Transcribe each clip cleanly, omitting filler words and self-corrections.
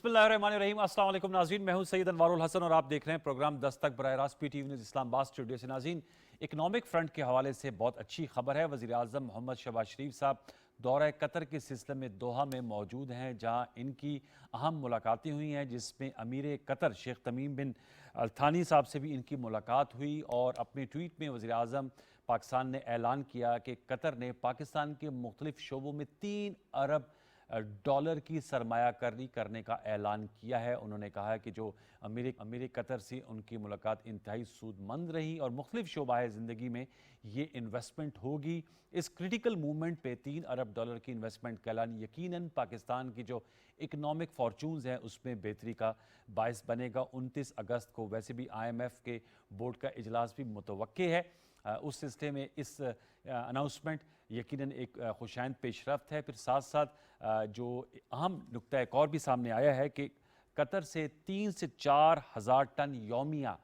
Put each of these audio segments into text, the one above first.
बिस्मिल्लाहिर्रहमानिर्रहीम। अस्सलाम वालेकुम नाज़रीन, मैं हूं सैयद अनवारुल हसन और आप देख रहे हैं प्रोग्राम दस्तक बराह रास्त पीटीवी न्यूज़ इस्लामाबाद स्टूडियो से। नाज़रीन, इकनॉमिक फ्रंट के हवाले से बहुत अच्छी खबर है। वज़ीर आज़म मोहम्मद शहबाज शरीफ साहब दौरा कतर के सिलसिले में दोहा में मौजूद हैं, जहाँ इनकी अहम मुलाकातें हुई हैं, जिसमें अमीर कतर शेख तमीम बिन अल थानी साहब से भी इनकी मुलाकात हुई। और अपने ट्वीट में वज़ीर आज़म पाकिस्तान ने ऐलान किया कि कतर ने पाकिस्तान के मुख्तलिफ शोबों में $3 अरब की सरमायाकारी करने का ऐलान किया है। उन्होंने कहा है कि जो अमीर कतर से उनकी मुलाकात इंतहाई सूदमंद रही और मुख्तलिफ शोबाए ज़िंदगी में ये इन्वेस्टमेंट होगी। इस क्रिटिकल मूवमेंट पे $3 अरब की इन्वेस्टमेंट का ऐलान यकीनन पाकिस्तान की जो इकनॉमिक फॉर्चून्स हैं उसमें बेहतरी का बायस बनेगा। 29 अगस्त को वैसे भी IMF के बोर्ड का इजलास भी मुतवक्के है। उस सिलसिले में इस अनाउंसमेंट यकीनन एक खुशाइंद पेशरफ्त है। फिर साथ साथ जो अहम नुक्ता एक और भी सामने आया है कि कतर से 3 से 4 हज़ार टन यौमिया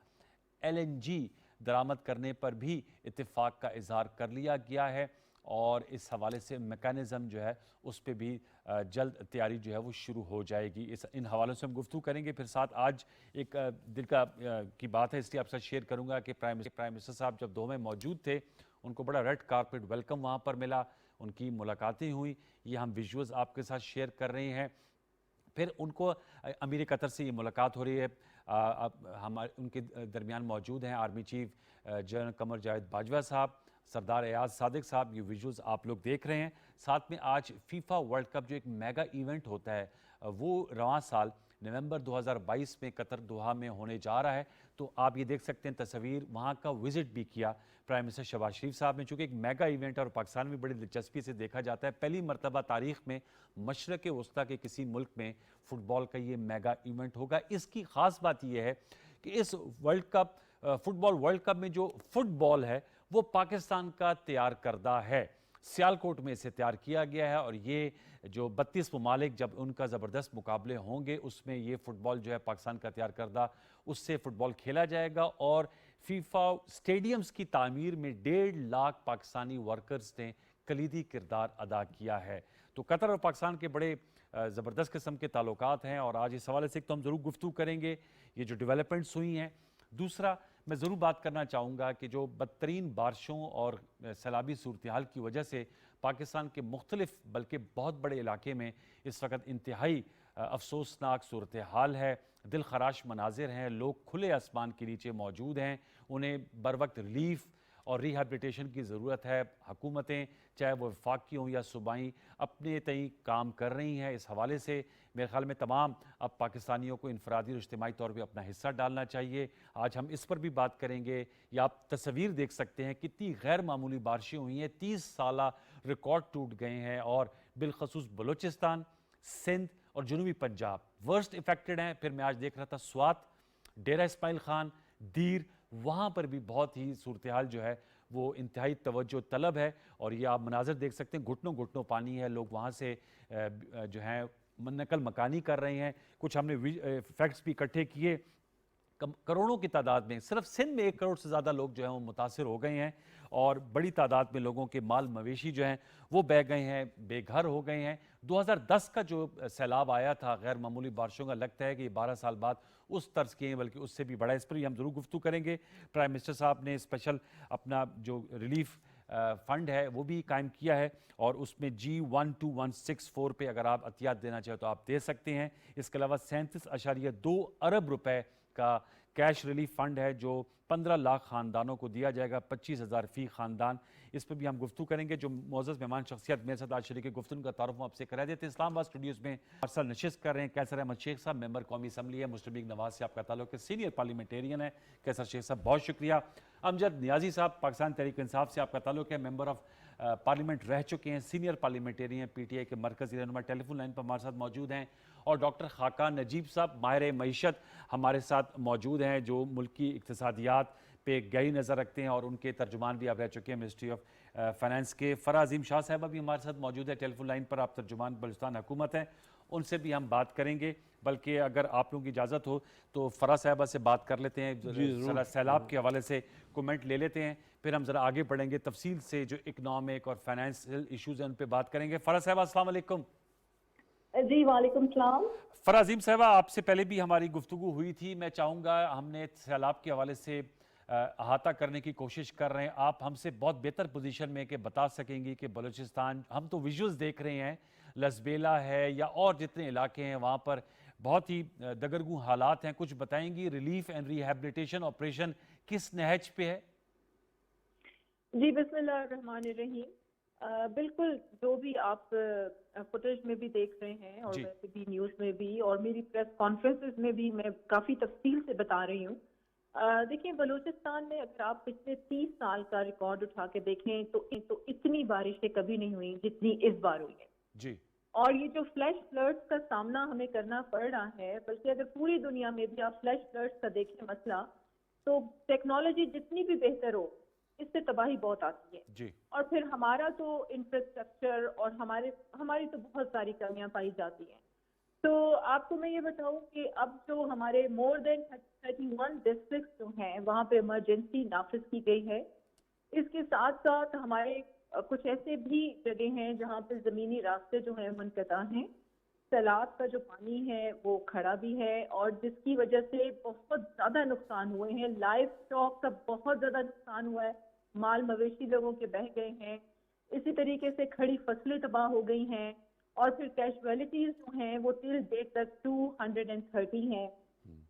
LNG दरामद करने पर भी इत्तेफाक का इजहार कर लिया गया है और इस हवाले से मेकानिज़म जो है उस पर भी जल्द तैयारी जो है वो शुरू हो जाएगी। इन हवालों से हम गुफ्तगू करेंगे। फिर साथ आज एक दिल की बात है, इसलिए आपसे शेयर करूंगा कि प्राइम मिनिस्टर साहब जब दो में मौजूद थे, उनको बड़ा रेड कारपेट वेलकम वहाँ पर मिला, उनकी मुलाकातें हुई। ये हम विजुअल्स आपके साथ शेयर कर रहे हैं। फिर उनको अमीर कतर से ये मुलाकात हो रही है। हमारे उनके दरमियान मौजूद हैं army chief general Qamar Javed Bajwa साहब, सरदार एयाज सादिक साहब। ये विजुअल्स आप लोग देख रहे हैं। साथ में आज फीफा वर्ल्ड कप जो एक मेगा इवेंट होता है वो रवां साल नवंबर 2022 में कतर दोहा में होने जा रहा है। तो आप ये देख सकते हैं तस्वीर, वहाँ का विजिट भी किया प्राइम मिनिस्टर शहबाज शरीफ साहब ने। चूँकि एक मेगा इवेंट और पाकिस्तान में बड़ी दिलचस्पी से देखा जाता है, पहली मरतबा तारीख में मशरक़ वस्ता के किसी मुल्क में फ़ुटबॉल का ये मेगा इवेंट होगा। इसकी ख़ास बात यह है कि इस फुटबॉल वर्ल्ड कप में जो फुटबॉल है वो पाकिस्तान का तैयार करदा है। सियालकोट में इसे तैयार किया गया है और ये जो 32 ममालिक जब उनका ज़बरदस्त मुकाबले होंगे उसमें ये फ़ुटबॉल जो है पाकिस्तान का तैयार करदा उससे फ़ुटबॉल खेला जाएगा। और फीफा स्टेडियम्स की तामीर में 1.5 लाख पाकिस्तानी वर्कर्स ने कलीदी किरदार अदा किया है। तो कतर और पाकिस्तान के बड़े ज़बरदस्त किस्म के ताल्लुकात हैं और आज इस हवाले से तो हम ज़रूर गुफ्तगू करेंगे, ये जो डेवलपमेंट्स हुई हैं। दूसरा, मैं ज़रूर बात करना चाहूँगा कि जो बदतरीन बारिशों और सैलाबी सूरत हाल की वजह से पाकिस्तान के मुख्तलिफ बल्कि बहुत बड़े इलाके में इस वक्त इंतहाई अफसोसनाक सूरत हाल है, दिल खराश मनाजिर हैं। लोग खुले आसमान के नीचे मौजूद हैं, उन्हें बर वक्त रिलीफ और रिहैबिलिटेशन की ज़रूरत है। हुकूमतें चाहे वो वफाकी हों या सूबाई अपने तय काम कर रही हैं। इस हवाले से मेरे ख्याल में तमाम अब पाकिस्तानियों को इनफरादी और इज्तिमाई तौर पर अपना हिस्सा डालना चाहिए। आज हम इस पर भी बात करेंगे। या आप तस्वीर देख सकते हैं कितनी गैर मामूली बारिशें हुई हैं, 30 साला रिकॉर्ड टूट गए हैं और बिलखसूस बलूचिस्तान, सिंध और जनूबी पंजाब वर्स्ट इफेक्टेड हैं। फिर मैं आज देख रहा था स्वात, डेरा इस्माइल खान, दीर, वहाँ पर भी बहुत ही सूरत हाल जो है वो इंतहाई तवज्जो तलब है। और ये आप मनाजर देख सकते हैं, घुटनों घुटनों पानी है। लोग वहाँ से जो है नकल मकानी कर रहे हैं। कुछ हमने फैक्ट्स भी इकट्ठे किए। करोड़ों की तादाद में, सिर्फ सिंध में 1 करोड़ से ज़्यादा लोग जो हैं वो मुतासिर हो गए हैं और बड़ी तादाद में लोगों के माल मवेशी जो हैं वो बह गए हैं, बेघर हो गए हैं। 2010 का जो सैलाब आया था गैर मामूली बारिशों का, लगता है कि 12 साल बाद उस तर्ज के हैं, बल्कि उससे भी बड़ा। इस पर भी हम ज़रूर गुफ्तगू करेंगे। प्राइम मिनिस्टर साहब ने स्पेशल अपना जो रिलीफ फंड है वो भी कायम किया है और उसमें G12164 पे अगर आप अतियात देना चाहें तो आप दे सकते हैं। इसके अलावा 37.2 अरब रुपए का कैश रिलीफ फंड है जो 15 लाख ख़ानदानों को दिया जाएगा, 25,000 फ़ी ख़ानदान। इस पर भी हम गुफ्तगू करेंगे। जो मोअज़्ज़ज़ मेहमान शख्सियत मेरे साथ आज शरीक गुफ्तगू का तारुफ आपसे करा देते हैं। इस्लामाबाद स्टूडियोज़ में अरसल नशिस्त कर रहे हैं कैसर अहमद शेख साहब, मेंबर कौमी असम्बली है, मुस्लिम लीग नवाज से आपका ताल्लुक है, सीनियर पार्लियामेंटेरियन है। कैसर शेख साहब बहुत शुक्रिया। अमजद नियाजी साहब, पाकिस्तान तहरीक इंसाफ से आपका ताल्लुक है, मेंबर ऑफ पार्लियामेंट रह चुके हैं, सीनियर पार्लियामेंटेरियन PTI के मरकज़ी रहनुमा, टेलीफोन लाइन पर हमारे साथ मौजूद हैं। और डॉक्टर खाकान नजीब साहब, माहिर मईशत, हमारे साथ मौजूद हैं, जो मुल्क की इक़्तिसादियात पे गहरी नज़र रखते हैं और उनके तर्जुमान भी आप रह चुके हैं मिनिस्ट्री ऑफ फाइनेंस के। फ़रा अजीम शाह साहबा भी हमारे साथ मौजूद है टेलीफोन लाइन पर, आप तर्जुमान बलूचिस्तान हुकूमत हैं, उनसे भी हम बात करेंगे। बल्कि अगर आप लोगों की इजाज़त हो तो फ़रा साहबा से बात कर लेते हैं, ज़रा सैलाब के हवाले से कमेंट ले लेते हैं, फिर हम ज़रा आगे बढ़ेंगे, तफसील से जो इकनॉमिक और फाइनेंशियल इशूज़ हैं उन पर बात करेंगे। फ़रा साहबा अस्सलाम वालेकुम। जी वालेकुम सलाम। फराजीम साहबा, आपसे पहले भी हमारी गुफ्तगू हुई थी। मैं चाहूँगा, हमने सैलाब के हवाले से अहाता करने की कोशिश कर रहे हैं। आप हमसे बहुत बेहतर पोजीशन में कि बता सकेंगी कि बलूचिस्तान, हम तो विजुअल्स देख रहे हैं, लसबेला है या और जितने इलाके हैं वहाँ पर बहुत ही दगरगू हालात हैं। कुछ बताएंगी, रिलीफ एंड रिहैबिलिटेशन ऑपरेशन किस नहज पे है? जी बिस्मिल्लाहिर्रहमानिर्रहीम। बिल्कुल, जो भी आप फुटेज में भी देख रहे हैं और जी। वैसे भी न्यूज़ में भी और मेरी प्रेस कॉन्फ्रेंसेस में भी मैं काफ़ी तफसील से बता रही हूँ। देखिए, बलूचिस्तान में अगर आप पिछले 30 साल का रिकॉर्ड उठा के देखें तो इतनी बारिशें कभी नहीं हुई जितनी इस बार हुई है। जी। और ये जो फ्लैश फ्लड्स का सामना हमें करना पड़ रहा है, बल्कि अगर पूरी दुनिया में भी आप फ्लैश फ्लड्स का देखें मसला, तो टेक्नोलॉजी जितनी भी बेहतर हो, इससे तबाही बहुत आती है। जी। और फिर हमारा तो इंफ्रास्ट्रक्चर और हमारी तो बहुत सारी कमियां पाई जाती हैं। तो आपको मैं ये बताऊं कि अब जो हमारे मोर देन 31 डिस्ट्रिक्ट जो हैं वहाँ पे इमरजेंसी नाफिज की गई है। इसके साथ साथ हमारे कुछ ऐसे भी जगह हैं जहाँ पे जमीनी रास्ते जो हैं मुनक़ता हैं। सैलाब का जो पानी है वो खड़ा भी है और जिसकी वजह से बहुत ज्यादा नुकसान हुए हैं। लाइफ स्टॉक का बहुत ज्यादा नुकसान हुआ है। माल मवेशी लोगों के बह गए हैं। इसी तरीके से खड़ी फसलें तबाह हो गई हैं। और फिर कैजुअलिटीज जो हैं वो टिल डेट तक 230 हैं।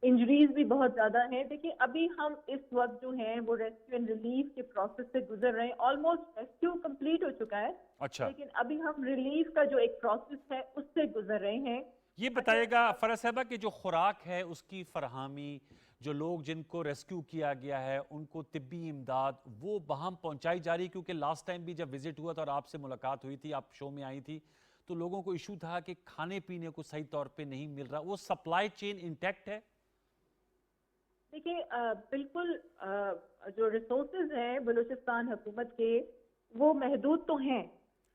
इंजरीज भी बहुत ज्यादा हैं। देखिए, अभी हम इस वक्त जो है वो रेस्क्यू एंड रिलीफ के प्रोसेस से गुजर रहे हैं। ऑलमोस्ट रेस्क्यू कंप्लीट हो चुका है, अच्छा, लेकिन अभी हम रिलीफ का जो एक प्रोसेस है उससे गुजर रहे हैं। ये अच्छा, बताइएगा फरज साहबा कि जो खुराक है उसकी फरहमी, जो लोग जिनको रेस्क्यू किया गया है उनको तिब्बी इमदाद वो वहाँ पहुँचाई जा रही है? क्योंकि लास्ट टाइम भी जब विजिट हुआ था और आपसे मुलाकात हुई थी, आप शो में आई थी, तो लोगों को इशू था कि खाने पीने को सही तौर पे नहीं मिल रहा। वो सप्लाई चेन इंटैक्ट है? देखिए, बिल्कुल, जो रिसोर्सेज हैं बलूचिस्तान हुकूमत के वो महदूद तो हैं,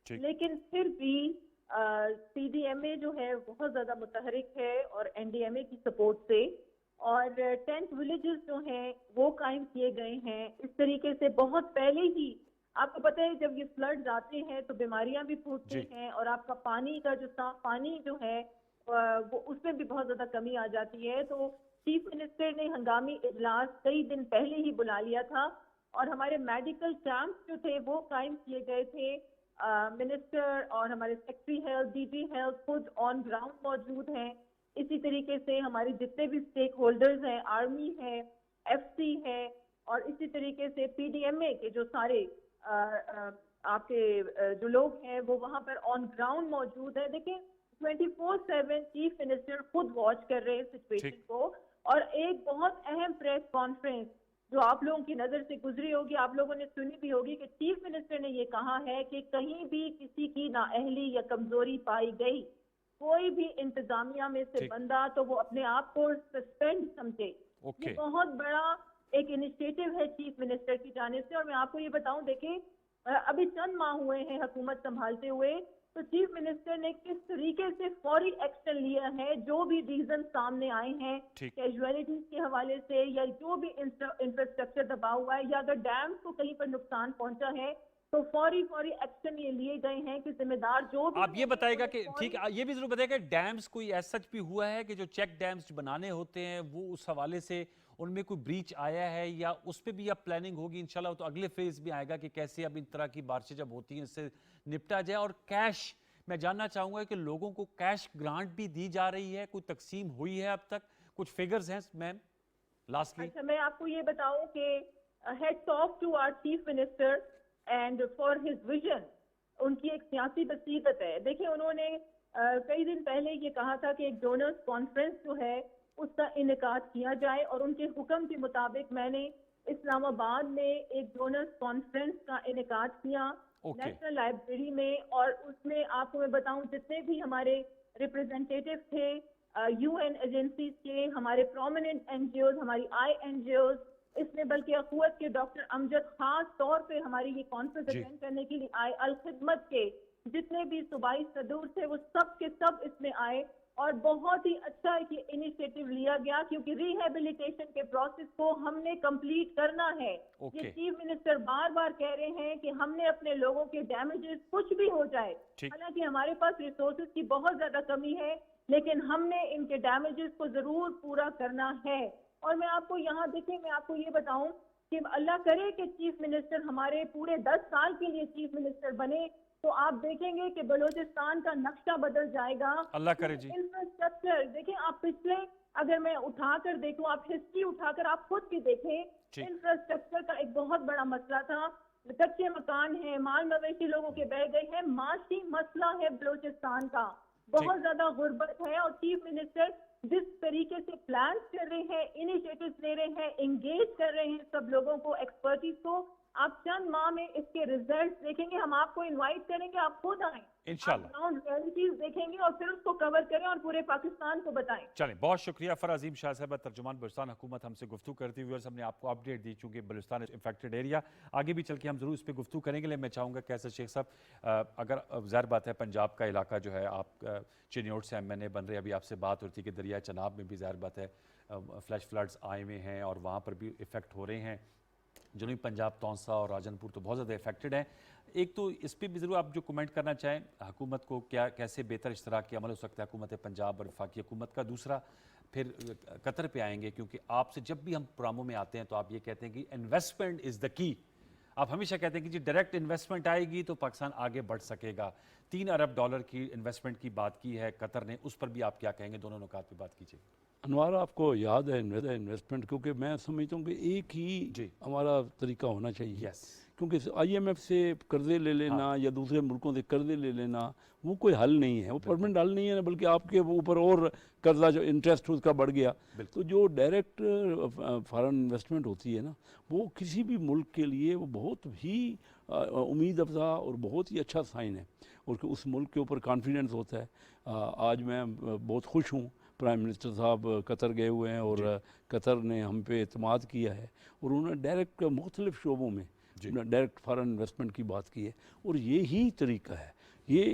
ठीक। लेकिन फिर भी CDMA जो है बहुत ज़्यादा मुतहरिक है और NDMA की सपोर्ट से। और टेंट विलेजेस जो हैं वो कायम किए गए हैं। इस तरीके से बहुत पहले ही आपको पता है जब ये फ्लड्स आते हैं तो बीमारियां भी फूटती जी। हैं और आपका पानी का जो साफ पानी जो है वो उसमें भी बहुत ज़्यादा कमी आ जाती है। तो चीफ मिनिस्टर ने हंगामी इजलास कई दिन पहले ही बुला लिया था और हमारे मेडिकल कैंप जो थे वो कायम किए गए थे। मिनिस्टर और हमारे सेक्रेटरी हेल्थ, DG हेल्थ खुद ऑन ग्राउंड मौजूद हैं। इसी तरीके से हमारे जितने भी स्टेक होल्डर्स हैं, आर्मी है, FC है और इसी तरीके से PDMA के जो सारे आपके जो लोग हैं वो वहाँ पर ऑन ग्राउंड मौजूद है। देखिए, 24/7 चीफ मिनिस्टर खुद वॉच कर रहे हैं सिचुएशन ठीक। को। और एक बहुत अहम प्रेस कॉन्फ्रेंस जो आप लोगों की नजर से गुजरी होगी, आप लोगों ने सुनी भी होगी कि चीफ मिनिस्टर ने ये कहा है कि कहीं भी किसी की नाअहली या कमजोरी पाई गई, कोई भी इंतजामिया में से ठीक। बंदा, तो वो अपने आप को सस्पेंड समझे। ये ओके। बहुत बड़ा एक इनिशिएटिव है चीफ मिनिस्टर की जानिब से। और मैं आपको ये बताऊं, देखिए, अभी चंद माह हुए हैं हुकूमत संभालते हुए, तो चीफ मिनिस्टर ने किस तरीके से फौरी एक्शन लिया है। जो भी रीजन सामने आए हैं ठीक। कैजुअलिटीज के हवाले से या जो भी इंफ्रास्ट्रक्चर दबा हुआ है या अगर डैम को कहीं पर नुकसान पहुंचा है, तो फौरी फौरी एक्शन ये लिए गए हैं कि जिम्मेदार जो भी आप ये होंगे बताएगा उन्हें कि ठीक फौरी। है, ये भी जरूर बताएगा डैम्स कोई ऐसा सच भी हुआ है कि जो चेक डैम्स बनाने होते हैं वो उस हवाले से उनमें कोई ब्रीच आया है, या उस पर भी अब प्लानिंग होगी इंशाल्लाह? तो अगले फेज में आएगा कि कैसे अब इन तरह की बारिशें जब होती हैं इससे निपटा जाए। और कैश, मैं जानना चाहूंगा कि लोगों को कैश ग्रांट भी दी जा रही है, कोई तकसीम हुई है अब तक? कुछ फिगर्स हैं मैम लास्टली? अच्छा, मैं आपको ये बताऊं कि hats off to our chief minister and for his vision. उनकी एक सियासी बसीरत है। देखिए, उन्होंने कई दिन पहले ये कहा था कि एक डोनर्स कॉन्फ्रेंस जो है उसका इनेकाद किया जाए और उनके हुक्म के मुताबिक मैंने इस्लामाबाद में एक डोनर्स कॉन्फ्रेंस का इनेकाद किया ओके। नेशनल लाइब्रेरी में। और उसमें आपको मैं बताऊं, जितने भी हमारे रिप्रेजेंटेटिव थे UN एजेंसीज के, हमारे प्रोमिनेंट NGOs, हमारी INGOs, इसमें बल्कि अखुवत के डॉक्टर अमजद खास तौर पे हमारी ये कॉन्फ्रेंस जी। अटेंड करने के लिए आए। अल खिदमत के जितने भी सूबाई सदूर थे वो सब के सब इसमें आए और बहुत ही अच्छा ये इनिशिएटिव लिया गया, क्योंकि रिहेबिलिटेशन के प्रोसेस को हमने कंप्लीट करना है। ये ओके। चीफ मिनिस्टर बार बार कह रहे हैं कि हमने अपने लोगों के डैमेजेस कुछ भी हो जाए, ठीक। हालांकि हमारे पास रिसोर्सेज की बहुत ज्यादा कमी है, लेकिन हमने इनके डैमेजेस को जरूर पूरा करना है। और मैं आपको यहाँ देखिए, मैं आपको ये बताऊं कि अल्लाह करे कि चीफ मिनिस्टर हमारे पूरे 10 साल के लिए चीफ मिनिस्टर बने, तो आप देखेंगे कि बलूचिस्तान का नक्शा बदल जाएगा। अल्लाह करे जी। इंफ्रास्ट्रक्चर देखिए, आप पिछले, अगर मैं उठाकर देखूं, आप हिस्ट्री उठाकर आप खुद भी देखें, ठीक। इंफ्रास्ट्रक्चर का एक बहुत बड़ा मसला था। कच्चे मकान है, माल मवेशी लोगों के बह गए हैं, माशी मसला है बलूचिस्तान का, बहुत ज्यादा गुर्बत है। और चीफ मिनिस्टर जिस तरीके से प्लान कर रहे हैं, इनिशिएटिव्स ले रहे हैं, एंगेज कर रहे हैं सब लोगों को, एक्सपर्टीज को, आप चंद माह में इसके रिजल्ट्स देखेंगे। हम आपको इनवाइट करेंगे, आप खुद आएं, इंशाल्लाह। ग्राउंड रियलिटीज देखेंगे और फिर उसको कवर करें और पूरे पाकिस्तान को बताएं। चलें, बहुत शुक्रिया फराजीम शाह साहब, तर्जुमान बलूचिस्तान हुकूमत, हमसे गुफ्तगू करते हुए हमने आपको अपडेट दी। चूंकि बलूचिस्तान इन्फेक्टेड एरिया, आगे भी चल के हम जरूर इस पर गुफ्तगू करेंगे। लेकिन मैं चाहूँगा कैसे शेख साहब, अगर ज़ाहिर बात है पंजाब का इलाका जो है, आप चिन्योट से MNA बन रहे, अभी आपसे बात होती है कि दरिया चनाब में भी ज़ाहिर बात है फ्लैश फ्लड्स आए हुए हैं और वहाँ पर भी इफ़ेक्ट हो रहे हैं। जनूबी पंजाब, तौंसा और राजनपुर तो बहुत ज़्यादा इफेक्टेड हैं। एक तो इस पर भी ज़रूर आप जो कमेंट करना चाहें, हुकूमत को क्या कैसे बेहतर इश्तराक अमल हो सकता है हुकूमत पंजाब और वफाकी हुकूमत का। दूसरा फिर कतर पे आएंगे, क्योंकि आपसे जब भी हम प्रोग्रामों में आते हैं तो आप ये कहते हैं कि इन्वेस्टमेंट इज़ द की। आप हमेशा कहते हैं कि जी डायरेक्ट इन्वेस्टमेंट आएगी तो पाकिस्तान आगे बढ़ सकेगा। $3 अरब की इन्वेस्टमेंट की बात की है कतर ने, उस पर भी आप क्या कहेंगे? दोनों नुकात पे बात कीजिए। अनवार, आपको याद है इन्वेस्टमेंट, क्योंकि मैं समझता हूँ कि एक ही हमारा तरीका होना चाहिए। यस। क्योंकि IMF से कर्जे ले लेना या दूसरे मुल्कों से कर्जे ले लेना वो कोई हल नहीं है, वो परमानेंट हल नहीं है ना, बल्कि आपके ऊपर और कर्जा जो इंटरेस्ट उसका बढ़ गया। तो जो डायरेक्ट फॉरेन इन्वेस्टमेंट होती है ना, वो किसी भी मुल्क के लिए वो बहुत ही उम्मीद अफजा और बहुत ही अच्छा साइन है, और उस मुल्क के ऊपर कॉन्फिडेंस होता है। आज मैं बहुत खुश हूँ, प्राइम मिनिस्टर साहब कतर गए हुए हैं और कतर ने हम पे एतमाद किया है, और उन्होंने डायरेक्ट मुख्तलिफ शोबों में डायरेक्ट फॉरेन इन्वेस्टमेंट की बात की है। और ये ही तरीका है, ये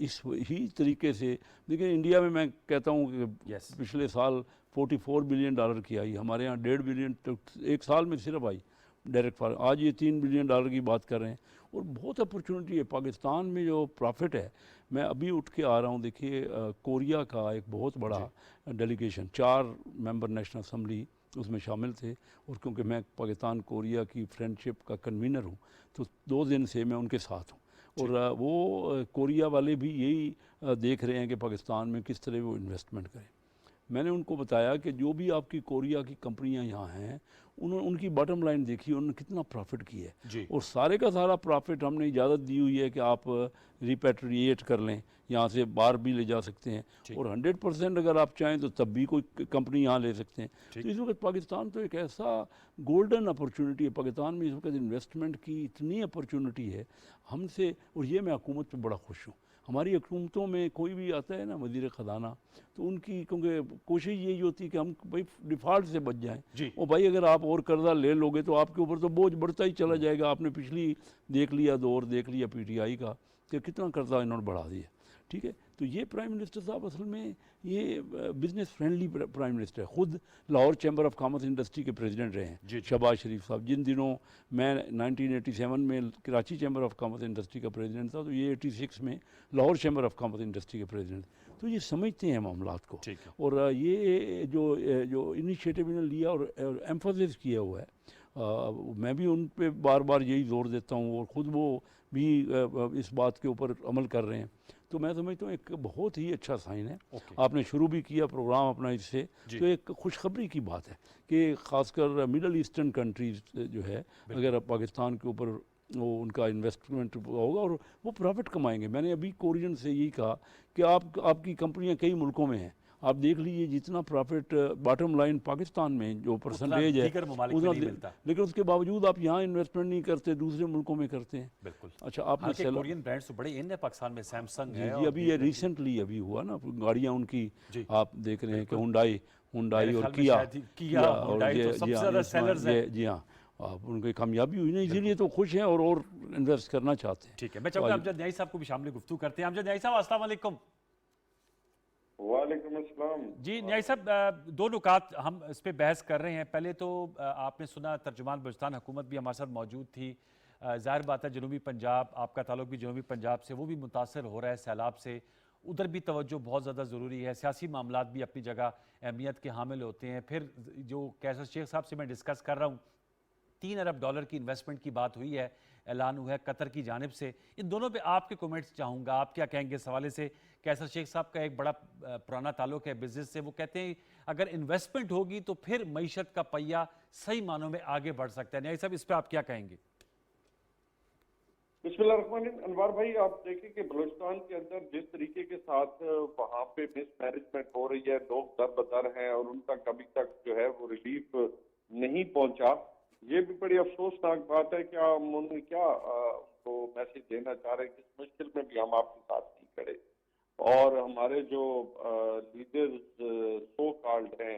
इस ही तरीके से देखिए, इंडिया में मैं कहता हूँ कि पिछले साल $44 बिलियन की आई, हमारे यहाँ $1.5 बिलियन तो एक साल में सिर्फ आई डायरेक्ट फॉरेन। आज ये $3 बिलियन की बात कर रहे हैं, और बहुत अपॉर्चुनिटी है पाकिस्तान में। जो प्रॉफिट है, मैं अभी उठ के आ रहा हूँ, देखिए कोरिया का एक बहुत बड़ा डेलीगेशन, 4 मेंबर नेशनल असम्बली उसमें शामिल थे, और क्योंकि मैं पाकिस्तान कोरिया की फ्रेंडशिप का कन्वीनर हूँ तो 2 दिन से मैं उनके साथ हूँ। और वो कोरिया वाले भी यही देख रहे हैं कि पाकिस्तान में किस तरह वो इन्वेस्टमेंट करें। मैंने उनको बताया कि जो भी आपकी कोरिया की कंपनियां यहाँ हैं, उन्होंने उनकी बॉटम लाइन देखी, उन्होंने कितना प्रॉफिट किया है, और सारे का सारा प्रॉफिट हमने इजाज़त दी हुई है कि आप रिपेट्रिएट कर लें, यहाँ से बाहर भी ले जा सकते हैं, और 100% अगर आप चाहें तो तब भी कोई कंपनी यहाँ ले सकते हैं। तो इस वक्त पाकिस्तान तो एक ऐसा गोल्डन अपॉर्चुनिटी है, पाकिस्तान में इस वक्त इन्वेस्टमेंट की इतनी अपॉर्चुनिटी है हमसे, और ये मैं हुकूमत पर बड़ा खुश हूँ। हमारी हुकूमतों में कोई भी आता है ना वज़ीर ख़जाना, तो उनकी क्योंकि कोशिश यही होती है कि हम भाई डिफ़ॉल्ट से बच जाएं। और भाई अगर आप और कर्जा ले लोगे तो आपके ऊपर तो बोझ बढ़ता ही चला जाएगा। आपने पिछली देख लिया दौर, देख लिया PTI का कि कितना कर्जा इन्होंने बढ़ा दिया, ठीक है। तो ये प्राइम मिनिस्टर साहब असल में ये बिज़नेस फ्रेंडली प्राइम मिनिस्टर है। ख़ुद Lahore chamber of commerce industry के प्रेसिडेंट रहे हैं शहबाज शरीफ साहब। जिन दिनों मैं 1987 में Karachi chamber of commerce industry का प्रेसिडेंट था, तो ये 86 में Lahore chamber of commerce industry के प्रेसिडेंट। तो ये समझते हैं मामलात को, और ये जो इनिशिएटिव इन्होंने लिया और एम्फोसिस किया हुआ है, मैं भी उन पे बार बार यही जोर देता हूँ, और ख़ुद वो भी इस बात के ऊपर अमल कर रहे हैं। तो मैं समझता हूँ एक बहुत ही अच्छा साइन है। आपने शुरू भी किया प्रोग्राम अपना इससे, तो एक खुशखबरी की बात है कि ख़ासकर मिडल ईस्टर्न कंट्रीज़ जो है, अगर पाकिस्तान के ऊपर वो उनका इन्वेस्टमेंट होगा और वो प्रॉफिट कमाएंगे। मैंने अभी कोरियन से यही कहा कि आपकी कंपनियां कई मुल्कों में हैं, आप देख लीजिए जितना प्रॉफिट बॉटम लाइन पाकिस्तान में जो परसेंटेज है उतना, लेकिन उसके बावजूद आप यहाँ इन्वेस्टमेंट नहीं करते, दूसरे मुल्कों में करते हैं। बिल्कुल। अच्छा, आपने कोरियन ब्रांड्स तो बड़े इन है पाकिस्तान में, सैमसंग है। जी, अभी ये रिसेंटली अभी हुआ ना, गाड़ियाँ उनकी आप देख रहे हैं कि हुंडई और किया और जी हाँ, आप उनकी कामयाबी हुई ना, इसीलिए तो खुश हैं और इन्वेस्ट करना चाहते हैं। ठीक है, मैं चाहूँगा अमजद न्याई साहब को भी शामिल गुफ्तगू करते हैं। अमजद न्याई साहब, अस्सलाम वालेकुम। वालेकुम अस्सलाम। जी न्याय साहब, दो नुकात हम इस पे बहस कर रहे हैं। पहले तो आपने सुना तर्जुमान बलूचिस्तान हुकूमत भी हमारे साथ मौजूद थी। जाहिर बात है जनूबी पंजाब, आपका ताल्लुक भी जनूबी पंजाब से, वो भी मुतासर हो रहा है सैलाब से। उधर भी तवज्जो बहुत ज़्यादा ज़रूरी है। सियासी मामलात भी अपनी जगह अहमियत के हामिल होते हैं। फिर जो कैसर शेख साहब से मैं डिस्कस कर रहा हूँ, $3 अरब की इन्वेस्टमेंट की बात हुई है, ऐलान हुआ है कतर की जानिब से। इन दोनों पे आपके कमेंट्स चाहूँगा, आप क्या कहेंगे इस हवाले से? कैसर शेख साहब का एक बड़ा पुराना ताल्लुक है बिजनेस से। वो कहते हैं अगर इन्वेस्टमेंट होगी तो फिर मईशत का पहिया सही मानों में आगे बढ़ सकता है। न्याय साहब, इस पर आप क्या कहेंगे? बिस्मिल्लाहिर्रहमानिर्रहीम। अनवर भाई, आप देखें कि बलूचिस्तान के अंदर जिस तरीके के साथ वहाँ पे मिसमैनेजमेंट हो रही है, लोग दर बदर हैं और उन तक अभी तक जो है वो रिलीफ नहीं पहुंचा। ये भी बड़ी अफसोसनाक बात है। क्या उन्होंने क्या उनको मैसेज देना चाह रहे हैं कि इस मुश्किल में भी हम आपके साथ नहीं खड़े। और हमारे जो लीडर्स सो कॉल्ड हैं,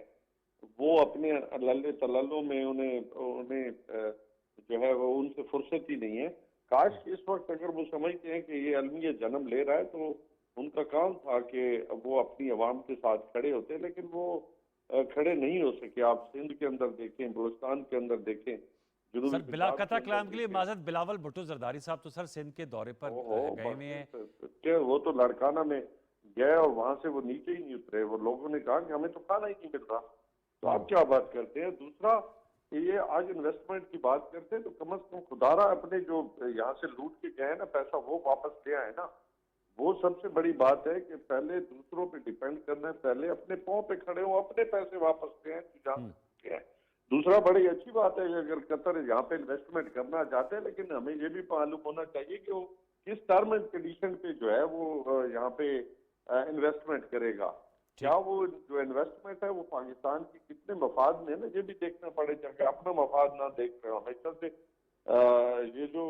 वो अपने लल्ले तलल्लों में उन्हें उन्हें जो है वो उनसे फुर्सत ही नहीं है। काश कि इस वक्त अगर वो समझते हैं कि ये अलमिया जन्म ले रहा है तो उनका काम था कि वो अपनी आवाम के साथ खड़े होते, लेकिन वो खड़े नहीं हो सके। आप सिंध के अंदर देखें, बलूचिस्तान के अंदर देखें, जनूबी सर बिला पंजाब के कथा अंदर कलाम के लिए देखें। माजरत, बिलावल भुट्टो जरदारी साहब तो सर सिंध के दौरे पर ओहो, गए हुए हैं। के वो तो लड़काना में गए और वहां से वो नीचे ही नहीं उतरे। वो लोगों ने कहा कि हमें तो खाना ही नहीं मिल रहा। तो आप क्या बात करते हैं। दूसरा, ये आज इन्वेस्टमेंट की बात करते हैं तो कम से कम खुदारा अपने जो यहाँ से लूट के गए ना पैसा, वो वापस ले आए ना। वो सबसे बड़ी बात है कि पहले दूसरों पे डिपेंड करना है, पहले अपने पाँव पे खड़े हो, अपने पैसे वापस ले आए जहाँ से आए। दूसरा, बड़ी अच्छी बात है कि अगर कतर यहाँ पे इन्वेस्टमेंट करना चाहते हैं, लेकिन हमें ये भी मालूम होना चाहिए कि वो किस टर्म एंड कंडीशन पे जो है वो यहाँ पे इन्वेस्टमेंट करेगा। क्या वो जो इन्वेस्टमेंट है वो पाकिस्तान की कितने मफाद में है ना, ये भी देखना पड़ेगा कि अपना मफाद ना देख रहे हो हमेशा से। ये जो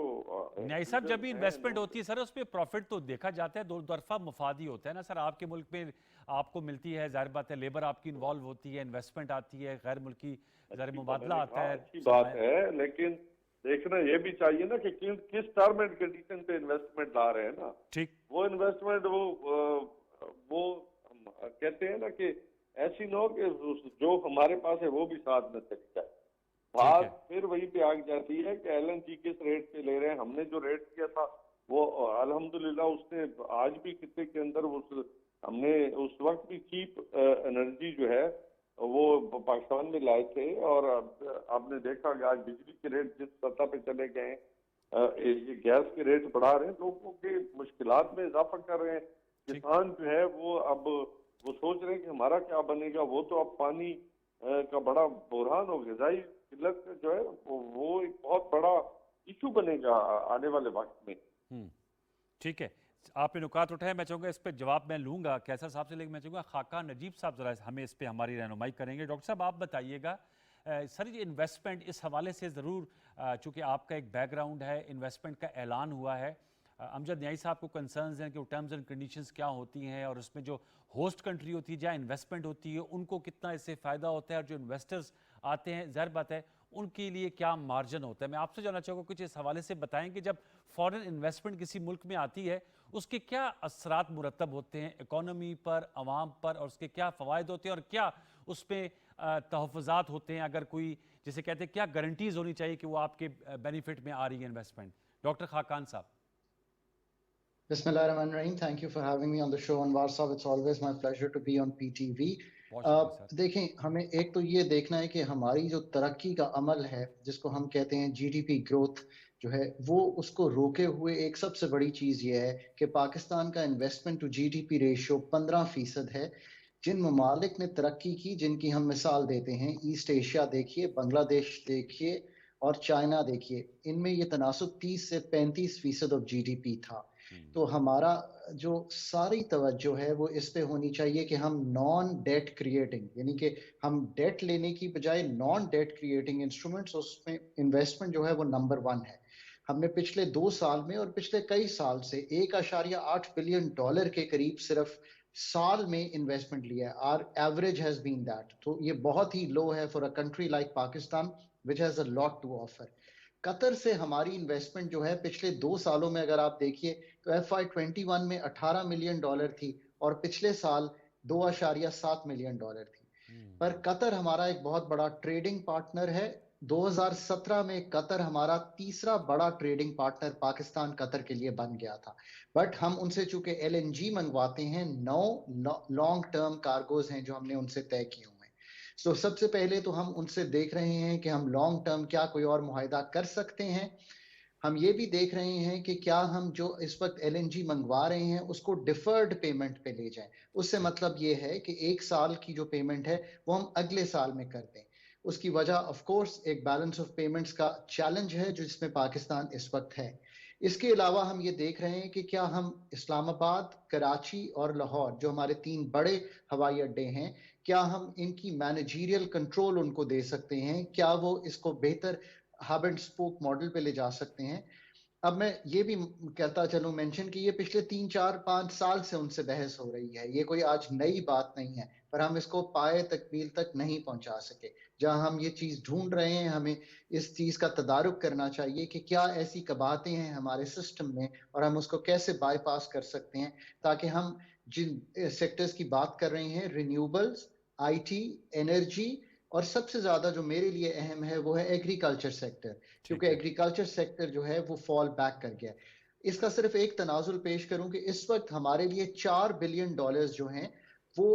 न्याय साहब, जब भी इन्वेस्टमेंट होती है सर उसमें प्रॉफिट तो देखा जाता है, दो तरफा मुफाद ही होता है ना सर। आपके मुल्क में आपको मिलती है, जाहिर बात है लेबर आपकी इन्वॉल्व होती है, इन्वेस्टमेंट आती है, गैर मुल्की ज़र मुबादला आता है। अच्छी बात है, लेकिन देखना ये भी चाहिए ना कि किस टर्म एंड कंडीशन पे इन्वेस्टमेंट ला रहे हैं ना। ठीक, वो इन्वेस्टमेंट वो कहते हैं ना कि ऐसी ना हो कि जो हमारे पास है वो भी साथ में चली जाए। बात फिर वही पे आ जाती है कि एलएनजी किस रेट पे ले रहे हैं। हमने जो रेट किया था वो अल्हम्दुलिल्लाह उसने आज भी कितने के अंदर हमने उस वक्त भी चीप एनर्जी जो है वो पाकिस्तान में लाए थे। और आपने देखा कि आज बिजली के रेट जिस सतह पे चले गए हैं, ये गैस के रेट बढ़ा रहे हैं, लोगों के मुश्किलात में इजाफा कर रहे हैं। किसान जो है वो अब वो सोच रहे हैं कि हमारा क्या बनेगा। वो तो अब पानी का बड़ा बुरहान हो, ग़िज़ाई किल्लत जो है वो एक बहुत बड़ा इशू बनेगा आने वाले वक्त में। ठीक है, आपने नुकात उठाए, मैं चाहूँगा इस पर जवाब मैं लूँगा कैसर साहब से, लेकिन मैं चाहूँगा खाका नजीब साहब ज़रा हमें इस पर हमारी रहनुमाई करेंगे। डॉक्टर साहब आप बताइएगा, सर ये इन्वेस्टमेंट इस हवाले से ज़रूर, चूँकि आपका एक बैकग्राउंड है, इन्वेस्टमेंट का ऐलान हुआ है, अमजद न्याई साहब को कंसर्न्स हैं कि वो टर्म्स एंड कंडीशंस क्या होती हैं और उसमें जो होस्ट कंट्री होती है जहाँ इन्वेस्टमेंट होती है उनको कितना इससे फ़ायदा होता है, और जो इन्वेस्टर्स आते हैं जाहिर बात है उनके लिए क्या मार्जिन होता है। मैं आपसे जानना चाहूँगा कुछ इस हवाले से बताएं कि जब फॉरेन इन्वेस्टमेंट किसी मुल्क में आती है उसके क्या असरात मुरतब होते हैं इकॉनमी पर, आवाम पर, और उसके क्या फ़वायद होते हैं और क्या उसमें तहफ़्फ़ुज़ात होते हैं। अगर कोई जिसे कहते हैं क्या गारंटीज़ होनी चाहिए कि वो आपके बेनिफिट में आ रही है इन्वेस्टमेंट। डॉक्टर खाकान साहब। Bismillahirrahmanirrahim. Thank you for having me on the show, Anwar Saab. It's always my pleasure to be on PTV. देखें, हमें एक तो ये देखना है कि हमारी जो तरक्की का अमल है जिसको हम कहते हैं जीडीपी ग्रोथ जो है वो उसको रोके हुए एक सबसे बड़ी चीज़ ये है कि पाकिस्तान का इन्वेस्टमेंट टू जीडीपी रेशियो 15% है। जिन ममालिक ने तरक्की की, जिनकी हम मिसाल देते हैं, ईस्ट एशिया देखिए, बांग्लादेश देखिए और चाइना देखिए, इनमें ये तनासुब 30 से 35% ऑफ जीडीपी था। तो हमारा जो सारी तवज्जो है वो इस पे होनी चाहिए कि हम नॉन डेट क्रिएटिंग, यानी कि हम डेट लेने की बजाय नॉन डेट क्रिएटिंग इंस्ट्रूमेंट्स, उसमें इन्वेस्टमेंट जो है वो नंबर 1 है। हमने पिछले 2 साल में और पिछले कई साल से $1.8 बिलियन के करीब सिर्फ साल में इन्वेस्टमेंट लिया है। Our average has been that. तो ये बहुत ही लो है for a country like Pakistan which has a lot to offer. Qatar से हमारी इन्वेस्टमेंट जो है पिछले 2 सालों में अगर आप देखिए तो FY21 में $18 मिलियन थी और पिछले साल $2.7 मिलियन थी। पर कतर हमारा एक बहुत बड़ा ट्रेडिंग पार्टनर है। 2017 में कतर हमारा तीसरा बड़ा ट्रेडिंग पार्टनर पाकिस्तान कतर के लिए बन गया था। बट हम उनसे चूंकि LNG मंगवाते हैं, 9 लॉन्ग टर्म कार्गोज हैं जो हमने उनसे तय किए हुए हैं। तो सबसे पहले तो हम उनसे देख रहे हैं कि हम लॉन्ग टर्म क्या कोई और मुआहिदा कर सकते हैं। हम ये भी देख रहे हैं कि क्या हम जो इस वक्त LNG मंगवा रहे हैं उसको डिफर्ड पेमेंट पे ले जाएं। उससे मतलब ये है कि 1 साल की जो पेमेंट है वो हम अगले साल में कर दें। उसकी वजह ऑफ कोर्स एक बैलेंस ऑफ पेमेंट्स का चैलेंज है जो जिसमें पाकिस्तान इस वक्त है। इसके अलावा हम ये देख रहे हैं कि क्या हम इस्लामाबाद, कराची और लाहौर जो हमारे 3 बड़े हवाई अड्डे हैं, क्या हम इनकी मैनेजरियल कंट्रोल उनको दे सकते हैं, क्या वो इसको बेहतर हब एंड स्पोक मॉडल पे ले जा सकते हैं। अब मैं ये भी कहता चलूं मेंशन कि ये पिछले 3, 4, 5 साल से उनसे बहस हो रही है, ये कोई आज नई बात नहीं है, पर हम इसको पाए तकमील तक नहीं पहुंचा सके। जहां हम ये चीज ढूंढ रहे हैं, हमें इस चीज का तदारुक करना चाहिए कि क्या ऐसी कबाहतें हैं हमारे सिस्टम में और हम उसको कैसे बाईपास कर सकते हैं, ताकि हम जिन सेक्टर्स की बात कर रहे हैं, रिन्यूएबल्स, IT, एनर्जी, और सबसे ज्यादा जो मेरे लिए अहम है वो है एग्रीकल्चर सेक्टर, क्योंकि एग्रीकल्चर सेक्टर जो है वो फॉल बैक कर गया। इसका सिर्फ एक तनाजुल पेश करूं कि इस वक्त हमारे लिए $4 बिलियन जो हैं वो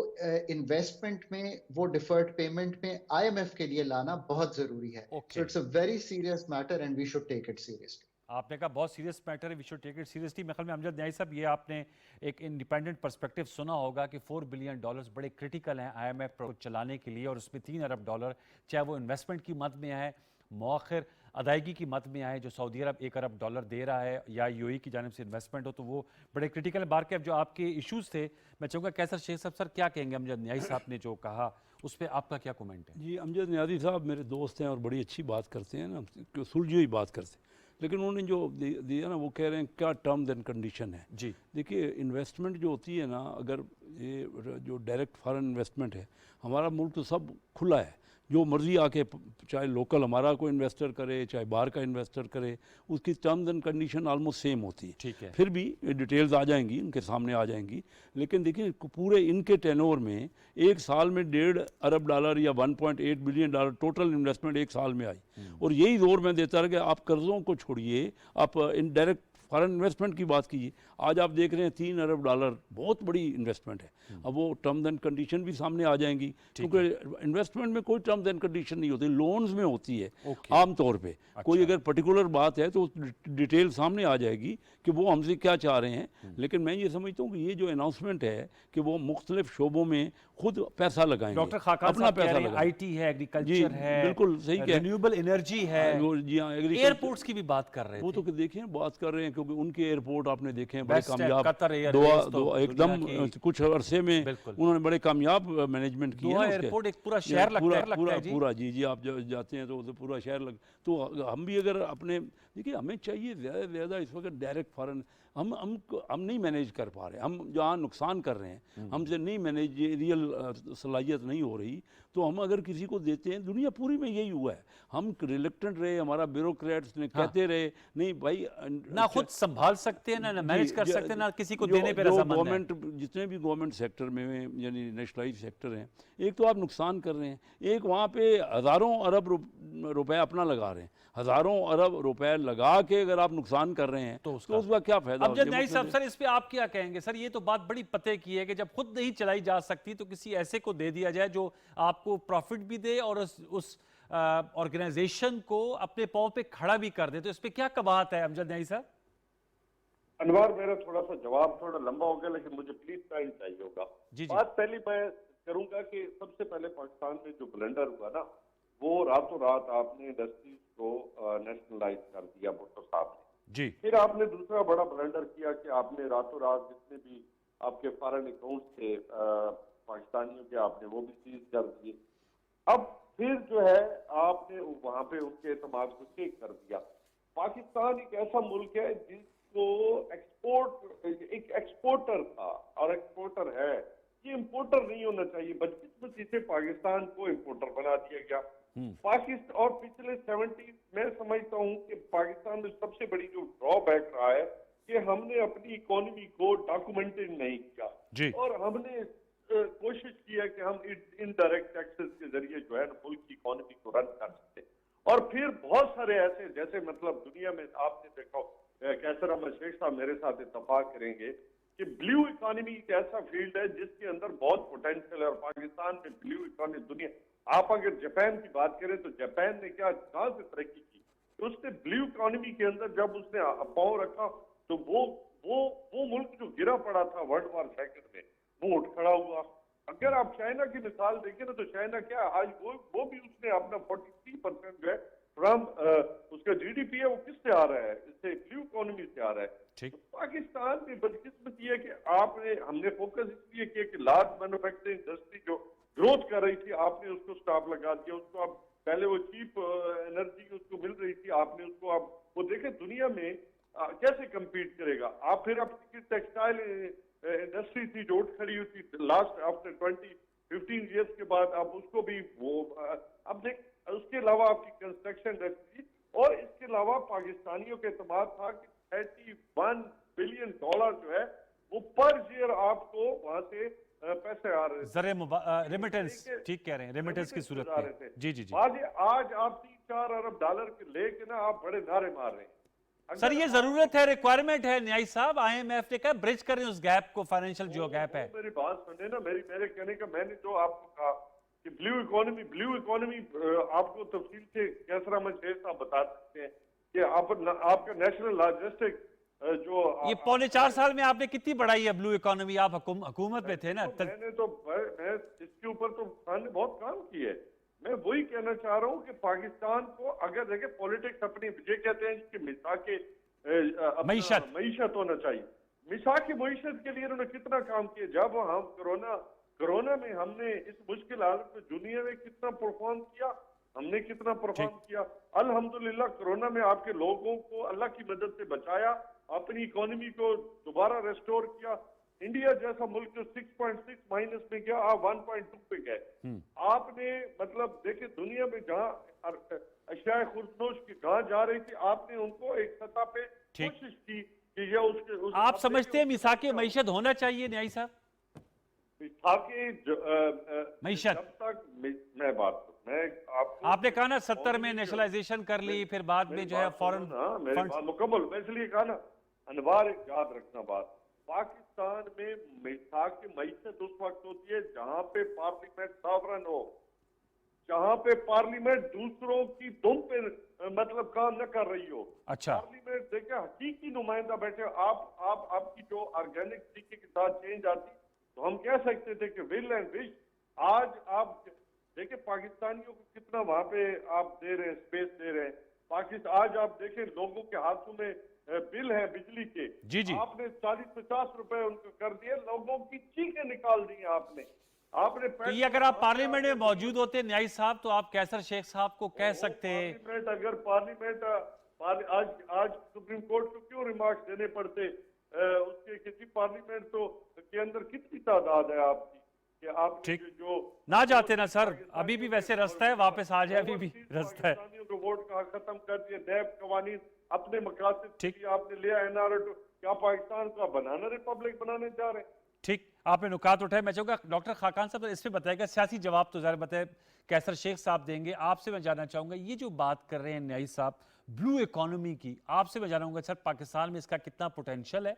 इन्वेस्टमेंट में, वो डिफर्ड पेमेंट में IMF के लिए लाना बहुत जरूरी है। So it's a very serious matter and we should take it seriously. आपने कहा बहुत सीरियस मैटर है, we should take it seriously. मेरे ख्याल में अमजद न्याई साहब, ये आपने एक इंडिपेंडेंट पर्सपेक्टिव सुना होगा कि $4 बिलियन बड़े क्रिटिकल हैं IMF को चलाने के लिए, और उसमें $3 अरब, चाहे वो इन्वेस्टमेंट की मद में आए, मौखर अदायगी की मद में आए जो सऊदी अरब $1 अरब दे रहा है, या UAE की जानिब से इन्वेस्टमेंट हो, तो वो बड़े क्रिटिकल है। बार के अब जो आपके इशूज़ थे, मैं चाहूँगा कैसर शेख साहब, सर क्या कहेंगे अमजद न्याई साहब ने जो कहा, उस पर आपका क्या कमेंट है? जी, अमजद न्याजी साहब मेरे दोस्त हैं और बड़ी अच्छी बात करते हैं ना, सुलझी हुई बात करते हैं, लेकिन उन्होंने जो दिया ना वो कह रहे हैं क्या टर्म्स एंड कंडीशन है। जी देखिए, इन्वेस्टमेंट जो होती है ना, अगर ये जो डायरेक्ट फॉरेन इन्वेस्टमेंट है, हमारा मुल्क तो सब खुला है, जो मर्जी आके चाहे लोकल हमारा कोई इन्वेस्टर करे चाहे बाहर का इन्वेस्टर करे, उसकी terms and condition almost same होती है। ठीक है। फिर भी डिटेल्स आ जाएंगी, उनके सामने आ जाएंगी, लेकिन देखिए पूरे इनके टेनोर में 1 साल में $1.5 अरब या $1.8 बिलियन टोटल इन्वेस्टमेंट 1 साल में आई। और यही जोर मैं देता रहा कि आप कर्ज़ों को छोड़िए, आप इनडायरेक्ट फॉरेन इन्वेस्टमेंट की बात कीजिए। आज आप देख रहे हैं $3 अरब, बहुत बड़ी इन्वेस्टमेंट है। अब वो टर्म्स एंड कंडीशन भी सामने आ जाएंगी, क्योंकि इन्वेस्टमेंट में कोई टर्म्स एंड कंडीशन नहीं होती, लोन्स में होती है आमतौर पे। कोई अगर पर्टिकुलर बात है तो डिटेल सामने आ जाएगी कि वो हमसे क्या चाह रहे हैं। लेकिन मैं ये समझता हूँ कि ये जो अनाउंसमेंट है कि वो मुख्तलिफ शोबों में खुद पैसा लगाएंगे, डॉक्टर खाकान अपना पैसा लगाएंगे। IT है, एग्रीकल्चर है, बिल्कुल सही कह, रिन्यूएबल एनर्जी है, जी हाँ, एयरपोर्ट्स की भी बात कर रहे थे। वो तो देखें बात कर रहे हैं, क्योंकि उनके एयरपोर्ट आपने देखे हैं बड़े बेस्ट है, कामयाब, कतर एयरवेज तो एकदम दुनिया की- कुछ अरसे में बिल्कुल। उन्होंने बड़े कामयाब मैनेजमेंट किया दोहा है उसके। एयरपोर्ट एक पूरा शहर लगता है जी। पूरा जी आप जब जाते हैं तो उसे पूरा शहर लग, तो हम भी अगर अपने, देखिए हमें चाहिए ज़्यादा से ज़्यादा इस वक्त डायरेक्ट फॉरेन, हम नहीं मैनेज कर पा रहे, हम जहाँ नुकसान कर रहे हैं हमसे नहीं मैनेजरियल सलाहियत नहीं हो रही, तो हम अगर किसी को देते हैं, दुनिया पूरी में यही हुआ है, हम रिलेक्टेंट रहे, हमारा ब्यूरोक्रेट्स ने कहते रहे नहीं भाई ना खुद संभाल सकते हैं, ना मैनेज कर सकते हैं, ना किसी को देने पे जो रजामंद है। गवर्नमेंट, जितने भी गवर्नमेंट सेक्टर में यानी नेशनलाइज सेक्टर हैं, एक तो आप नुकसान कर रहे हैं, एक वहाँ पे हज़ारों अरब रुपए अपना लगा रहे हैं, हज़ारों अरब रुपए लगा के अगर आप नुकसान कर रहे हैं तो उसका क्या फायदा। अमजद न्याई साहब, सर इस पे आप क्या कहेंगे? सर ये तो बात बड़ी पते की है कि जब खुद नहीं चलाई जा सकती तो किसी ऐसे को दे दिया जाए जो आपको प्रॉफिट भी दे और उस ऑर्गेनाइजेशन को अपने पांव पे खड़ा भी कर दे, तो इस पे क्या कबाहत है अमजद न्याई साहब? अनवार, मेरा थोड़ा सा जवाब थोड़ा लंबा हो गया, लेकिन मुझे प्लीज टाइम चाहिए होगा। बात पहली मैं करूंगा कि सबसे पहले पाकिस्तान में जो ब्लंडर हुआ ना, वो रातों रात आपने इंडस्ट्रीज को नेशनलाइज कर दिया भुट्टो साहब ने जी। फिर आपने दूसरा बड़ा ब्लंडर किया कि आपने रातों रात जितने भी आपके फॉरेन अकाउंट थे पाकिस्तानियों के, आपने वो भी सीज कर दिए। अब फिर जो है आपने वहां पे उनके एतमाद को चेक कर दिया। पाकिस्तान एक ऐसा मुल्क है जिसको एक एक्सपोर्टर था और एक्सपोर्टर है, ये इम्पोर्टर नहीं होना चाहिए। बचपन से पाकिस्तान को इम्पोर्टर बना दिया गया पाकिस्तान। और पिछले 70 मैं समझता हूँ कि पाकिस्तान में सबसे बड़ी जो ड्रॉबैक रहा है कि हमने अपनी इकोनॉमी को डॉक्यूमेंटेड नहीं किया और हमने कोशिश की है कि हम इनडायरेक्ट टैक्सेस के जरिए जो है ना मुल्क की इकोनॉमी को रन कर सकते हैं। और फिर बहुत सारे ऐसे, जैसे मतलब दुनिया में आपने देखा, कैसर अहमद शेख साहब मेरे साथ इत्तफाक करेंगे कि ब्लू इकोनॉमी एक ऐसा फील्ड है जिसके अंदर बहुत पोटेंशियल है। और पाकिस्तान में ब्लू इकोनॉमी दुनिया, आप अगर जापान की बात करें तो जापान ने क्या कहां से तरक्की की, तो उसने ब्लू इकोनॉमी के अंदर जब उसने पांव रखा तो वो मुल्क जो गिरा पड़ा था वर्ल्ड वॉर सेकंड में, वो उठ खड़ा हुआ। अगर आप चाइना की मिसाल देखें ना, तो चाइना क्या आज वो भी उसने अपना 43% जो है फ्रॉम उसका जीडीपी है वो किससे आ रहा है, इससे ब्लू इकोनॉमी से आ रहा है। तो पाकिस्तान में बदकिस्मती है कि हमने फोकस इसलिए किया कि लार्ज मैन्युफैक्चरिंग इंडस्ट्री जो ग्रोथ कर रही थी, आपने उसको स्टॉप लगा दिया। उसको अब पहले वो चीप एनर्जी उसको मिल रही थी, आपने उसको अब वो देखे दुनिया में कैसे कम्पीट करेगा। आप फिर अपनी टेक्सटाइल इंडस्ट्री थी जो उठ खड़ी हुई थी लास्ट आफ्टर 15 ईयर्स के बाद, आप उसको भी वो अब देख, उसके अलावा आपकी कंस्ट्रक्शन इंडस्ट्री, और इसके अलावा पाकिस्तानियों के एतमाद था कि $31 बिलियन जो है वो पर ईयर आपको वहां से पैसे आ रहे थे, रेमिटेंस, ठीक कह रहे हैं, रेमिटेंस की सूरत में। जी जी जी। आज आप $3-4 अरब के लेके ना आप बड़े नारे मार रहे हैं। सर ये जरूरत है, रिक्वायरमेंट है न्याय साहब, आईएमएफ ने कहा ब्रिज करें उस गैप को, फाइनेंशियल जो गैप है। मेरी बात सुने ना, मेरे कहने का, मैंने जो आपको कहा कि ब्लू इकोनॉमी आपको तफसील से कैसर अहमद शेख साहब बता सकते हैं कि आपका नेशनल लॉजिस्टिक जो ये 4.25 साल में आपने कितनी बढ़ाई है ब्लू इकोनॉमी, आप हुकूमत में थे ना। मैं इसके ऊपर तो ने बहुत काम किया है। मैं वही कहना चाह रहा हूँ कि पाकिस्तान को अगर देखे पॉलिटिक्स अपनी, ये कहते हैं कि मईशत होना चाहिए, मिसाक मईशत के लिए उन्होंने कितना काम किया। जब हम कोरोना में हमने इस मुश्किल हालत में दुनिया में कितना परफॉर्म किया, हमने कितना परफॉर्म किया। अल्हम्दुलिल्लाह कोरोना में आपके लोगों को अल्लाह की मदद से बचाया, अपनी इकोनॉमी को दोबारा रेस्टोर किया। इंडिया जैसा मुल्क जो 6.6 माइनस में गया, आप 1.2 पे गए। आपने मतलब देखे दुनिया में जहां अशिया खुर्दनोश की कहां जा रही थी, आपने उनको एक सतह पे कोशिश की कि ये उसके आप समझते हैं मिसाके मईशत होना चाहिए न्याय साहब? मईशत जब तक मैं बात मैं आपने कहा ना 70 में नेशनलाइजेशन कर ली, फिर बाद में जो है फॉरेन मेरी बात मुकम्मल, मैं इसलिए कहा ना, अनवार याद रखना बात, पाकिस्तान में मिसाक की मईशत उस वक्त होती है जहां पे पार्लियामेंट सॉवरन हो, जहां पे पार्लियामेंट दूसरों की दुम पे मतलब काम न कर रही हो। अच्छा, पार्लियामेंट देखे हकीकी नुमाइंदा बैठे, आपकी जो ऑर्गेनिक तरीके के साथ चेंज आती तो हम कह सकते थे कि विल एंड विश। आज आप देखे पाकिस्तानियों को कितना वहां पे आप दे रहे हैं, स्पेस दे रहे हैं। पाकिस्तान आज आप देखें लोगों के हाथों में बिल है बिजली के, जी। आपने 40-50 रुपए उनको कर दिए, लोगों की चीखें निकाल दी आपने। तो ये अगर आप पार्लियामेंट में मौजूद होते न्याय साहब तो आप कैसर शेख साहब को कह सकते हैं, पार्लियामेंट अगर पार्लियामेंट आज सुप्रीम कोर्ट को क्यों रिमार्क्स देने पड़ते, उसके किसी पार्लियामेंट तो के अंदर कितनी तादाद है आपकी कि आप जो ना जाते ना सर, अभी भी वैसे रास्ता है, वापस आ जाए, अभी भी रास्ता है। तो वोट का खत्म कर दिए, नैब कवानीन अपने मकासद के लिए आपने लिया, एनआरओ क्या पाकिस्तान का बनाना रिपब्लिक बनाने जा रहे हैं। ठीक, आपने नुकात उठाए। मैं चाहूंगा डॉक्टर खाकान साहब इस पे बताएगा, सियासी जवाब तो ज़रा बताए कैसर शेख साहब देंगे। आपसे मैं जानना चाहूंगा, ये जो बात कर रहे हैं न्याई साहब ब्लू इकोनॉमी की, आपसे मैं जानूंगा सर पाकिस्तान में इसका कितना पोटेंशियल है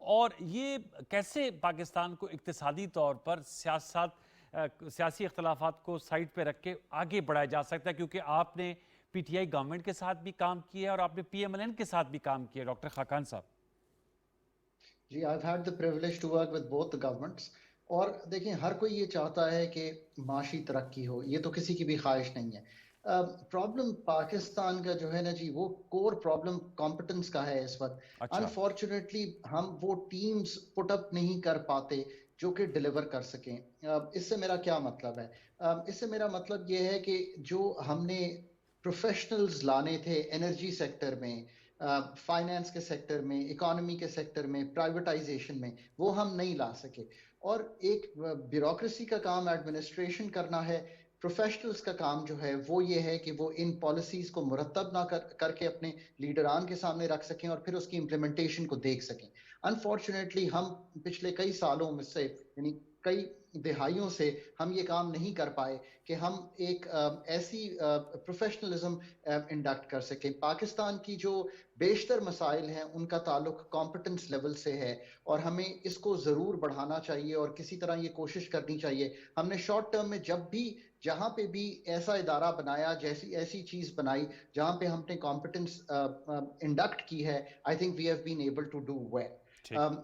और ये कैसे पाकिस्तान को इक्तिसादी तौर पर सियासी इख्तलाफात को साइड पे रख के आगे बढ़ाया जा सकता है, क्योंकि आपने पीटीआई गवर्नमेंट के साथ भी काम किया है और आपने पीएमएलएन के साथ भी काम किया। डॉक्टर खाकान साहब जी, I've had the privilege to work with both the governments। और देखिए हर कोई ये चाहता है कि माशी तरक्की हो, ये तो किसी की भी ख्वाहिश नहीं है। प्रॉब्लम पाकिस्तान का जो है ना जी, वो कोर प्रॉब्लम कॉम्पिटेंस का है इस वक्त। अनफॉर्चुनेटली हम वो टीम्स पुट अप नहीं कर पाते जो कि डिलीवर कर सकें। इससे मेरा क्या मतलब है? इससे मेरा मतलब ये है कि जो हमने प्रोफेशनल्स लाने थे एनर्जी सेक्टर में, फाइनेंस के सेक्टर में, इकोनॉमी के सेक्टर में, प्राइवेटाइजेशन में, वो हम नहीं ला सके। और एक ब्यूरोक्रेसी का काम एडमिनिस्ट्रेशन करना है, प्रोफेशनल्स का काम जो है वो ये है कि वो इन पॉलिसीज को मुरतब ना करके अपने लीडरान के सामने रख सकें और फिर उसकी इम्प्लीमेंटेशन को देख सकें। अनफॉर्चुनेटली हम पिछले कई सालों में से, यानी कई दिहाइयों से हम ये काम नहीं कर पाए कि हम एक ऐसी प्रोफेशनलिज्म इंडक्ट कर सकें। पाकिस्तान की जो बेशतर मसाइल हैं उनका ताल्लुक कॉम्पिटेंस लेवल से है और हमें इसको ज़रूर बढ़ाना चाहिए और किसी तरह ये कोशिश करनी चाहिए। हमने शॉर्ट टर्म में जब भी जहाँ पे भी ऐसा इदारा बनाया, जैसी ऐसी चीज़ बनाई जहाँ पे हमने कॉम्पिटेंस इंडक्ट की है, I think we have been able to do well.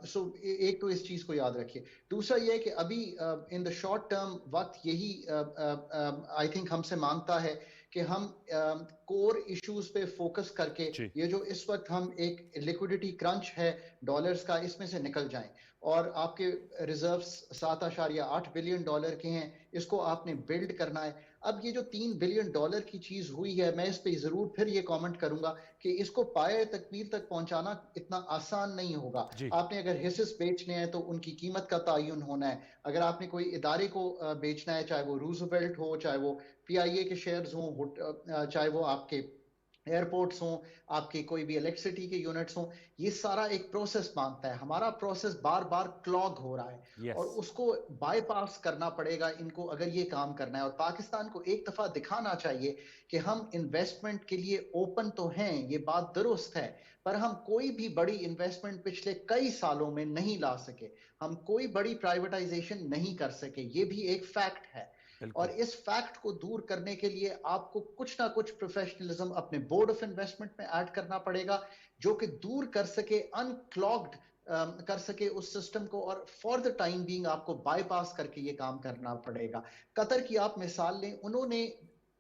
So एक तो इस चीज को याद रखिए। दूसरा ये है कि अभी इन द शॉर्ट टर्म वक्त यही आई थिंक हमसे मांगता है कि हम कोर इश्यूज पे फोकस करके ये जो इस वक्त हम एक लिक्विडिटी क्रंच है डॉलर्स का, इसमें से निकल जाएं। और आपके रिजर्व्स 7.8 बिलियन डॉलर के हैं, इसको आपने बिल्ड करना है। अब ये जो 3 बिलियन डॉलर की चीज हुई है, मैं इस पे जरूर फिर ये कमेंट करूंगा कि इसको पाए तकमील तक पहुंचाना इतना आसान नहीं होगा। आपने अगर हिस्सेस बेचने हैं तो उनकी कीमत का तयन होना है। अगर आपने कोई इदारे को बेचना है, चाहे वो रूजवेल्ट हो, चाहे वो PIA के शेयर्स हों, चाहे वो आपके एयरपोर्ट्स हों, आपके कोई भी इलेक्ट्रिसिटी के यूनिट्स हों, ये सारा एक प्रोसेस मांगता है। हमारा प्रोसेस बार बार क्लॉग हो रहा है और उसको बाईपास करना पड़ेगा इनको अगर ये काम करना है। और पाकिस्तान को एक दफा दिखाना चाहिए कि हम इन्वेस्टमेंट के लिए ओपन तो हैं, ये बात दुरुस्त है, पर हम कोई भी बड़ी इन्वेस्टमेंट पिछले कई सालों में नहीं ला सके। हम कोई बड़ी प्राइवेटाइजेशन नहीं कर सके, ये भी एक फैक्ट है। और इस फैक्ट को दूर करने के लिए आपको कुछ ना कुछ प्रोफेशनलिज्म अपने बोर्ड ऑफ इन्वेस्टमेंट में ऐड करना पड़ेगा, जो कि दूर कर सके, अनक्लॉग्ड कर सके उस सिस्टम को, और फॉर द टाइम बीइंग आपको बाईपास करके ये काम करना पड़ेगा। कतर की आप मिसाल लें, उन्होंने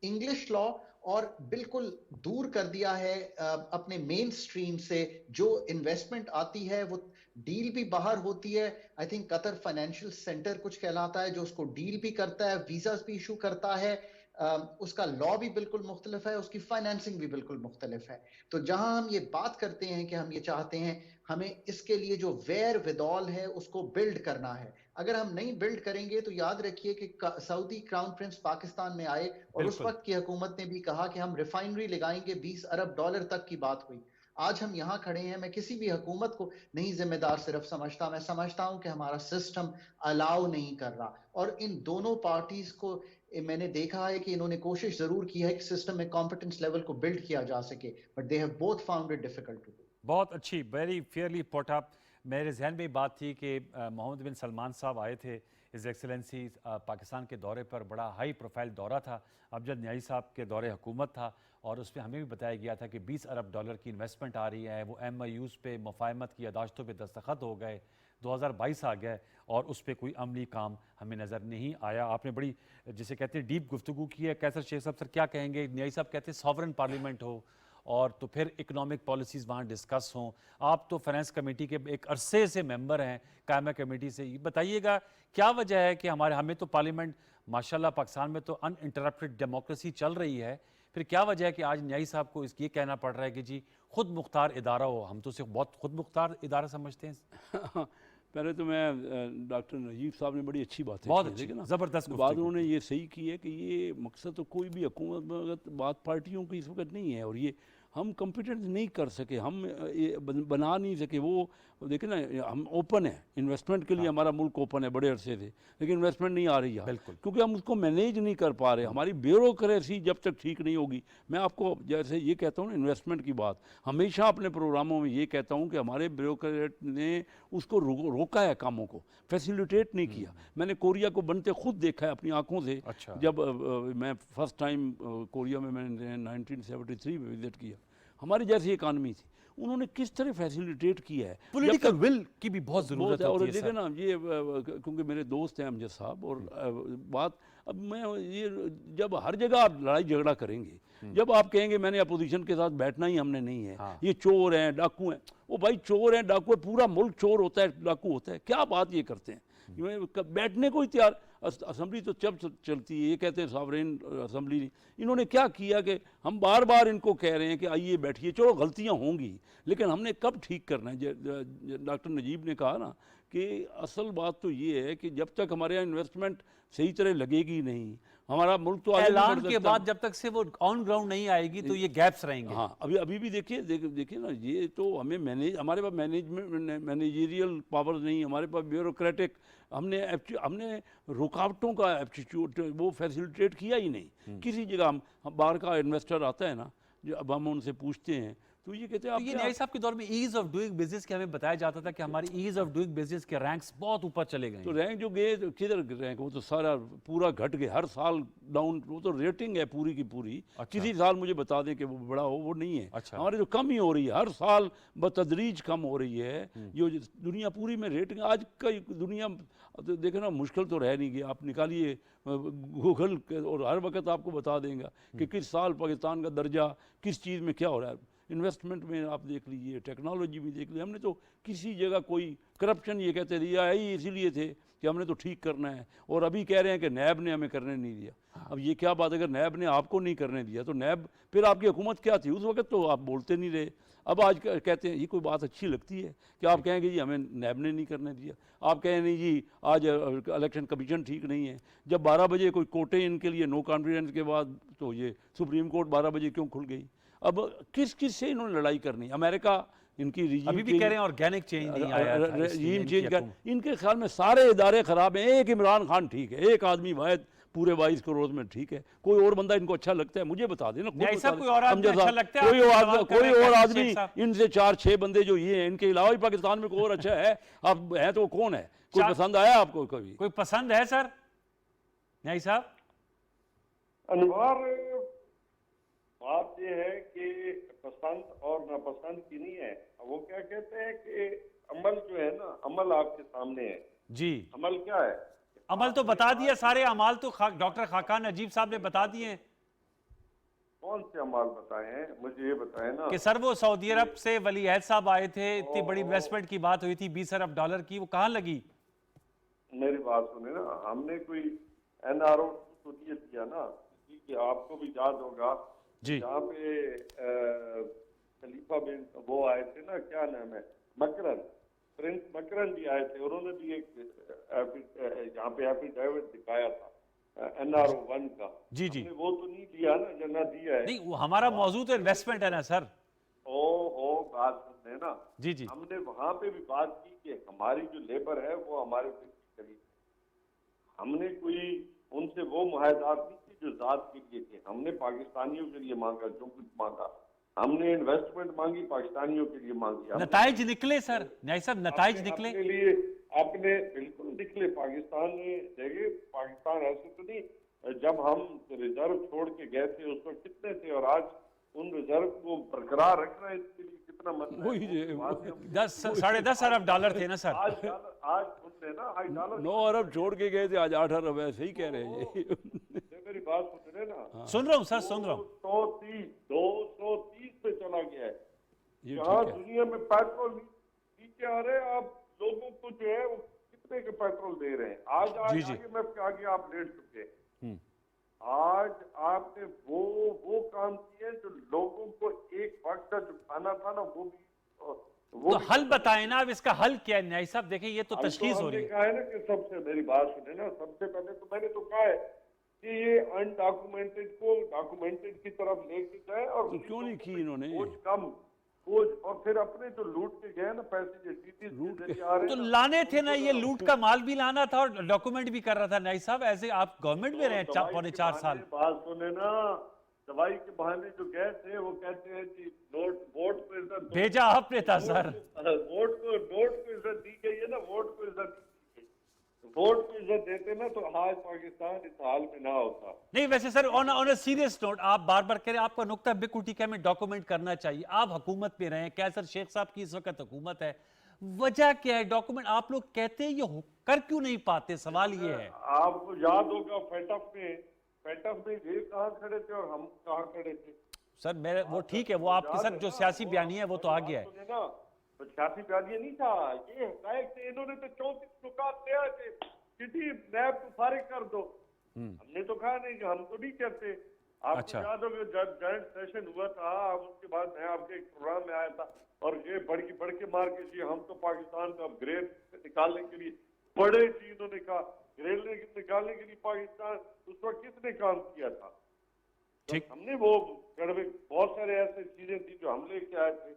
इंग्लिश लॉ और बिल्कुल दूर कर दिया है अपने मेन स्ट्रीम से। जो इन्वेस्टमेंट आती है वो डील भी बाहर होती है। I think Qatar financial centre कुछ कहलाता है, जो उसको डील भी करता है, वीजास भी इशू करता है। उसका लॉ भी बिल्कुल मुख्तलिफ है, उसकी फाइनेंसिंग भी बिल्कुल मुख्तलिफ है। तो जहां हम ये बात करते हैं कि हम ये चाहते हैं, हमें इसके लिए जो वेयर विदॉल है उसको बिल्ड करना है। अगर हम नहीं बिल्ड करेंगे तो याद रखिए कि सऊदी क्राउन प्रिंस पाकिस्तान में आए और उस वक्त की हुकूमत ने भी कहा कि हम रिफाइनरी लगाएंगे, $20 अरब तक की बात हुई। आज हम यहाँ खड़े हैं। मैं किसी भी हुकूमत को नहीं जिम्मेदार सिर्फ समझता, मैं समझता हूँ कि हमारा सिस्टम अलाउ नहीं कर रहा। और इन दोनों पार्टीज को मैंने देखा है कि इन्होंने कोशिश जरूर की है कि सिस्टम में कॉम्पिटेंस लेवल को बिल्ड किया जा सके, but they have both found it difficult to do. बहुत अच्छी, वेरी फेयरली पुट अप। मेरे जहन में बात थी कि मोहम्मद बिन सलमान साहब आए थे हिज एक्सेलेंसी पाकिस्तान के दौरे पर, बड़ा हाई प्रोफाइल दौरा था। अमजद न्याई साहब के दौरे हुकूमत था और उसमें हमें भी बताया गया था कि $20 अरब की इन्वेस्टमेंट आ रही है। वो MIUs पे मुफाहमत की यादाश्तों पे दस्तखत हो गए, 2022 आ गया और उस पर कोई अमली काम हमें नज़र नहीं आया। आपने बड़ी जिसे कहते हैं डीप गुफ्तगू की है। कैसर शेख साहब सर क्या कहेंगे? न्याई साहब कहते हैं सॉवरन पार्लियामेंट हो और तो फिर इकोनॉमिक पॉलिसीज़ वहाँ डिस्कस हों। आप तो फाइनेंस कमेटी के एक अरसे से मेंबर हैं, कायमा कमेटी से। बताइएगा क्या वजह है कि हमें तो पार्लियामेंट माशाल्लाह पाकिस्तान में तो अनइंटरप्टेड डेमोक्रेसी चल रही है, फिर क्या वजह है कि आज न्याई साहब को ये कहना पड़ रहा है कि जी खुद मुख्तार इदारा हो? हम तो सिर्फ बहुत खुद मुख्तार इदारा समझते हैं। पहले तो मैं डॉक्टर नजीब साहब ने बड़ी अच्छी बात बहुत अच्छी, ज़बरदस्त बात उन्होंने ये सही की है कि ये मकसद तो कोई भी हुकूमत बात पार्टियों की इस वक्त नहीं है, और ये हम कॉम्पिटेंट नहीं कर सके, हम ये बना नहीं सके। वो देखें ना, हम ओपन है इन्वेस्टमेंट के लिए, हमारा मुल्क ओपन है बड़े अरसे से, लेकिन इन्वेस्टमेंट नहीं आ रही है क्योंकि हम उसको मैनेज नहीं कर पा रहे। हमारी ब्यूरोक्रेसी जब तक ठीक नहीं होगी, मैं आपको जैसे ये कहता हूँ ना इन्वेस्टमेंट की बात, हमेशा अपने प्रोग्रामों में ये कहता हूँ कि हमारे ब्यूरोक्रेट ने उसको रोका है, कामों को फैसिलिटेट नहीं किया। मैंने कोरिया को बनते खुद देखा है अपनी आंखों से। जब मैं फर्स्ट टाइम कोरिया में मैंने 1973 में विजिट किया, हमारी जैसी इकानमी थी, उन्होंने किस तरह फैसिलिटेट किया है। पॉलिटिकल विल की भी बहुत ज़रूरत होती है। और देखिए ना, ये क्योंकि मेरे दोस्त हैं अमजद साहब, और बात अब मैं ये, जब हर जगह आप लड़ाई झगड़ा करेंगे, जब आप कहेंगे मैंने अपोजिशन के साथ बैठना ही हमने नहीं है, ये चोर हैं डाकू हैं, वो भाई चोर हैं डाकू है, पूरा मुल्क चोर होता है डाकू होता है, क्या बात ये करते हैं? बैठने को ही तैयार। असेंबली तो जब चलती है, ये कहते हैं सॉवरेन असेंबली। इन्होंने क्या किया कि हम बार बार इनको कह रहे हैं कि आइए बैठिए, चलो गलतियां होंगी, लेकिन हमने कब ठीक करना है? डॉक्टर नजीब ने कहा ना कि असल बात तो ये है कि जब तक हमारे यहाँ इन्वेस्टमेंट सही तरह लगेगी नहीं, हमारा मुल्क तो आगे भी बढ़ ऐलान के सकता बाद है। जब तक से वो ऑन ग्राउंड नहीं आएगी तो ये गैप्स रहेंगे। हाँ, अभी भी देखिए देखिए ना, ये तो हमें हमारे पास मैनेजरियल पावर नहीं, हमारे पास ब्यूरोक्रेटिक, हमने रुकावटों का एप्टीट्यूड वो फैसिलिटेट किया ही नहीं किसी जगह। हम बाहर का इन्वेस्टर आता है ना, जो अब हम उनसे पूछते हैं तो ये कहते हैं तो ये न्याय साहब के दौर में ईज ऑफ डूइंग बिजनेस के हमें बताया जाता था कि हमारी ईज ऑफ डूइंग बिजनेस के रैंक्स बहुत ऊपर चले गए तो हैं। रैंक जो गए तो किधर रैंक, वो तो सारा पूरा घट गए, हर साल डाउन। वो तो रेटिंग है पूरी की पूरी। अच्छा। किसी साल मुझे बता दें कि वो बड़ा हो, वो नहीं है। अच्छा। हमारी जो कम ही हो रही है, हर साल बतदरीज कम हो रही है। जो दुनिया पूरी में रेटिंग आज का दुनिया तो देखे ना, मुश्किल तो रह नहीं गया। आप निकालिए गूगल और हर वक्त आपको बता देंगे कि किस साल पाकिस्तान का दर्जा किस चीज़ में क्या हो रहा है। इन्वेस्टमेंट में आप देख लीजिए, टेक्नोलॉजी में देख लीजिए, हमने तो किसी जगह कोई करप्शन, ये कहते दिया ही इसीलिए थे कि हमने तो ठीक करना है, और अभी कह रहे हैं कि नैब ने हमें करने नहीं दिया। अब ये क्या बात है, अगर नैब ने आपको नहीं करने दिया तो नैब फिर आपकी हुकूमत क्या थी उस वक्त? तो आप बोलते नहीं रहे। अब आज कहते हैं, ये कोई बात अच्छी लगती है कि आप कहेंगे जी हमें नैब ने नहीं करने दिया, आप कहें नहीं जी आज इलेक्शन कमीशन ठीक नहीं है। जब 12 बजे कोई कोर्टें इनके लिए नो कॉन्फिडेंस के बाद, तो ये सुप्रीम कोर्ट 12 बजे क्यों खुल गई? अब किस किस से इन्होंने लड़ाई करनी? अमेरिका इनकी अभी भी कह रहे हैं ऑर्गेनिक चेंज नहीं आया था, इसलिए रजीम इनकी चेंज कर, हुकूमत- इनके ख्याल में सारे इदारे खराब हैं, एक इमरान खान ठीक है, एक आदमी वाहिद पूरे 22 करोड़ में ठीक है। कोई और बंदा इनको अच्छा लगता है? मुझे बता देना, खुद नहीं, बता सब दें। कोई और आदमी अमजद अच्छा साहब, लगता है, कोई आप और सवाल आदमी, कर रहे कोई हैं और शेख आदमी साहब। इनसे 4-6 बंदे जो ये हैं, इनके अलावा भी पाकिस्तान में कोई और अच्छा है? आप हैं तो कौन है? कोई पसंद आया आपको कभी? कोई पसंद है सर न्याय साहब? अनिवार्य बात यह है कि पसंद और नापसंद की नहीं है। वो क्या कहते हैं कि अमल जो है ना, अमल आपके सामने है। जी, अमल क्या है? अमल तो बता दिया, सारे अमाल तो डॉक्टर खाकान अजीब साहब ने बता दिए हैं कौन से अमाल बताए हैं? मुझे ये बताए ना कि सर वो सऊदी अरब से वली अहद साहब आए थे, इतनी बड़ी इन्वेस्टमेंट की बात हुई थी $20 अरब की, वो कहाँ लगी? मेरी बात सुने ना, हमने कोई एनआरओ तो नहीं दिया ना, कि आपको भी याद होगा जी। यहाँ पे खलीफा बिन वो आए थे ना, क्या नाम है, मकरन, प्रिंस मकरन भी आए थे, उन्होंने भी एक यहाँ पे एफिडेविट दिखाया था एनआरओ 1 का। जी जी। हमने वो तो नहीं दिया ना, जो ना दिया है। नहीं, वो हमारा मौजूद तो इन्वेस्टमेंट है ना सर। ओ बात सुनने ना, जी जी। हमने वहां पे भी बात की कि हमारी जो लेबर है वो हमारे दिल के करीब है। हमने कोई उनसे वो मुआहदात नहीं की जो जात के लिए थे। हमने पाकिस्तानियों के लिए मांगा जो कुछ मांगा, हमने इन्वेस्टमेंट मांगी पाकिस्तानियों के लिए मांगी। नताइज निकले सर न्याय साहब, नताइज निकले। अपने लिए अपने बिल्कुल निकले। पाकिस्तान ने देखे, पाकिस्तान ऐसे तो नहीं, जब हम रिजर्व छोड़ के गए थे उस वक्त कितने थे, और आज उन रिजर्व को बरकरार रखना है इसके लिए कितना मसला वही है। है, वो बात हम- 10-10.5 अरब डॉलर थे ना सर। आज उनने ना आज डॉलर 9 अरब छोड़ के गए थे, आज 8 अरब है। सही कह रहे हैं ये। मेरी बात सुन रहे ना, सुन रहा हूँ सर, सुन रहा हूँ। 230 पे चला गया है। ये जहाँ ठीक है। दुनिया में पेट्रोल नीचे आ रहे हैं, आप लोगों को जो है वो कितने के पेट्रोल दे रहे हैं। आज जी, जी। IMF के आगे आप लेट चुके हैं। आज आपने वो काम किए जो लोगों को एक वक्त का जो खाना था ना वो तो हल बताएं ना, अब इसका हल क्या है न्याय साहब? देखिए ये तो हम तशखीस हो हमने रही है। कहा है ना कि सबसे, मेरी बात सुने ना, सबसे पहले तो मैंने तो कहा है कि ये अनडॉक्यूमेंटेड को डॉक्यूमेंटेड की तरफ लेके जाए, और तो क्यों नहीं की इन्होंने? खोज, और फिर अपने जो लूट के गए ना पैसे, जो TTC लूट के के- जरिए आ रहे तो हैं ना, लाने थे ना, उनको ये लूट का माल भी लाना था और डॉक्यूमेंट भी कर रहा था न्याय साहब। ऐसे आप गवर्नमेंट में रहे दवाई पौने के 4 बहाने, साल। बात सुने ना, दवाई के बहाने जो गए थे वो कहते हैं कि वोट को इज्जत दो। भेजा आपने था सर। वोट को इज्जत दी गई है ना, वोट को इज्जत दी गई। वोट को इज्जत देते ना तो आज पाकिस्तान इस हाल में ना होता। नहीं वैसे sir, on a serious note, आप बार बार कह रहे हैं आपका नुक्ता बिकुटी क्या में डॉक्यूमेंट करना चाहिए। आप हुकूमत में रहे, कैसर शेख साहब की इस वक्त हुकूमत है, वजह क्या है? डॉक्यूमेंट आप लोग कहते हैं, ये कर क्यों नहीं पाते? सवाल ये है। आपको याद होगा फेटफ में ये कहाँ खड़े थे और हम कहाँ खड़े थे। सर मेरे वो ठीक है, वो आपके सर जो सियासी बयानी है वो तो आ गया है। सुने ना, तो सियासी बयानी नहीं था, ये हकायक थे। इन्होंने तो 34 नुकात ले आए थे कि जी नैब को फारिग कर दो। हमने तो कहा नहीं कि हम तो नहीं कहते। आपको अच्छा। याद होगा जब जॉइंट सेशन हुआ था, उसके बाद मैं आपके एक प्रोग्राम में आया था और ये बढ़ के मार के जी हम तो पाकिस्तान का अपग्रेड निकालने के लिए बड़े चीनों ने कहा रेलवे निकालने के लिए पाकिस्तान उस वक्त किसने काम किया था? तो ठीक। हमने वो कड़वे बहुत सारे ऐसे चीजें थी जो हम लेके आए थे,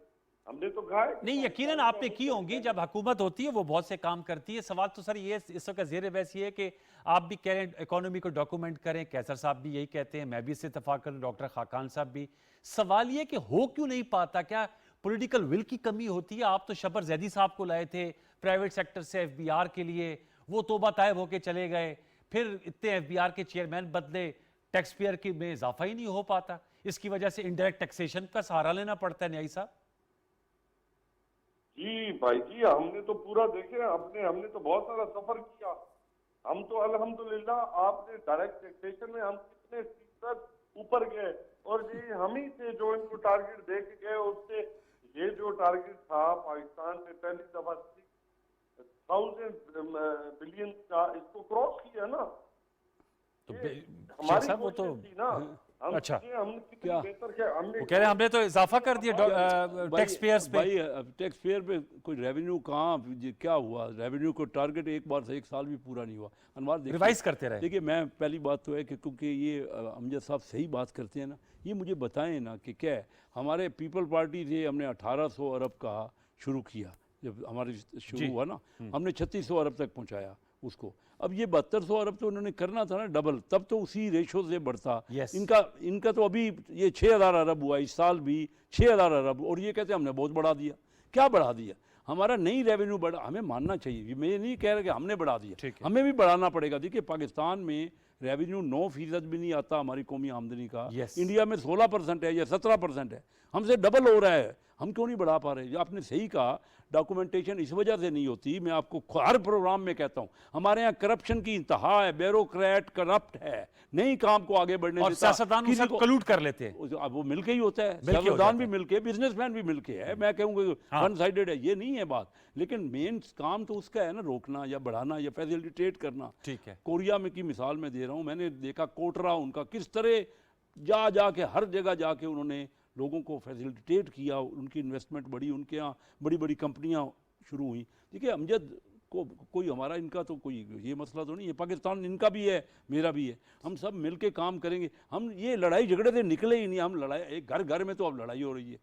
हमने तो खाए नहीं, यकीनन आपने की होंगी। जब हुकूमत होती है वो बहुत से काम करती है। सवाल तो सर ये इस वक्त ज़ेर बहस ये है कि आप भी कह रहे हैं इकोनॉमी को डॉक्यूमेंट करें, कैसर साहब भी यही कहते हैं, मैं भी इससे इत्तेफाक करूं, डॉक्टर खाकान साहब भी। सवाल ये कि हो क्यों नहीं पाता? क्या पॉलिटिकल विल की कमी होती है? आप तो शबर जैदी साहब को लाए थे प्राइवेट सेक्टर से एफबीआर के लिए, वो तोबा तायब होके चले गए, फिर इतने एफबीआर के चेयरमैन बदले, टैक्स पेयर की में इजाफा ही नहीं हो पाता। इसकी वजह से इनडायरेक्ट टैक्सेशन का सहारा लेना पड़ता है। न्यायी साहब जी भाई जी, हमने तो पूरा देखे, हमने तो बहुत सारा सफर किया। हम तो अल्हम्दुलिल्लाह आपने डायरेक्ट टैक्सेशन में हम कितने फीसद ऊपर गए, और ये हम ही थे जो इनको टारगेट दे के गए। उससे ये जो टारगेट था पाकिस्तान में पहली दफा 6,000 बिलियन का, इसको क्रॉस किया ना। तो हमारी साहब वो तो कोशिश थी ना। हम अच्छा। हम कितनी क्या? बेहतर के हमने वो कह रहे हैं हमने तो इजाफा कर दिया टैक्स पेयर्स पे। भाई टैक्स पेयर पे कोई रेवेन्यू कहाँ, क्या हुआ? रेवेन्यू को टारगेट एक बार से एक साल भी पूरा नहीं हुआ। अनवार देखिए, रिवाइज करते रहे। देखिए मैं पहली बात तो है कि क्योंकि ये अमजद साहब सही बात करते हैं ना, ये मुझे बताएं ना कि क्या है। हमारे पीपल पार्टी से हमने 1800 अरब का शुरू किया, जब हमारे शुरू हुआ ना, हमने 3600 अरब तक पहुंचाया उसको। अब ये 7200 अरब तो उन्होंने करना था ना डबल, तब तो उसी रेशो से बढ़ता। Yes. इनका तो अभी ये 6000 अरब हुआ, इस साल भी 6000 अरब, और ये कहते हैं हमने बहुत बढ़ा दिया। क्या बढ़ा दिया? हमारा नई रेवेन्यू बढ़ा, हमें मानना चाहिए। मैं ये नहीं कह रहा कि हमने बढ़ा दिया, हमें भी बढ़ाना पड़ेगा। देखिए पाकिस्तान में रेवेन्यू 9% भी नहीं आता हमारी कौमी आमदनी का। Yes. इंडिया में 16% है या 17% है, हमसे डबल हो रहा है। हम क्यों नहीं बढ़ा पा रहे? आपने सही कहा, डॉक्यूमेंटेशन इस वजह से नहीं होती। मैं आपको हर प्रोग्राम में कहता हूं, हमारे यहाँ करप्शन की इंतहा है, ब्यूरोक्रेट करप्ट है, नहीं काम को आगे बढ़ने और देता। सियासतदान किसी को कलूट कर लेते हैं। अब वो मिलके ही होता है, मिलके हो सियासतदान जाता भी है। मिलके, बिजनेसमैन भी मिलके है। मैं कहूँगा हाँ। वन साइडेड है, ये नहीं है बात। लेकिन मेन काम तो उसका है ना, रोकना या बढ़ाना या फैसिलिटेट करना। ठीक है। कोरिया में की मिसाल मैं दे रहा हूँ, मैंने देखा कोटरा उनका किस तरह जा के हर जगह जाके उन्होंने लोगों को फैसिलिटेट किया, उनकी इन्वेस्टमेंट बढ़ी, उनके यहाँ बड़ी बड़ी कंपनियाँ शुरू हुई। देखिए अमजद को कोई हमारा इनका तो कोई ये मसला तो नहीं है, पाकिस्तान इनका भी है, मेरा भी है। हम सब मिल के काम करेंगे। हम ये लड़ाई झगड़े से निकले ही नहीं। हम लड़ाई, एक घर में तो अब लड़ाई हो रही है।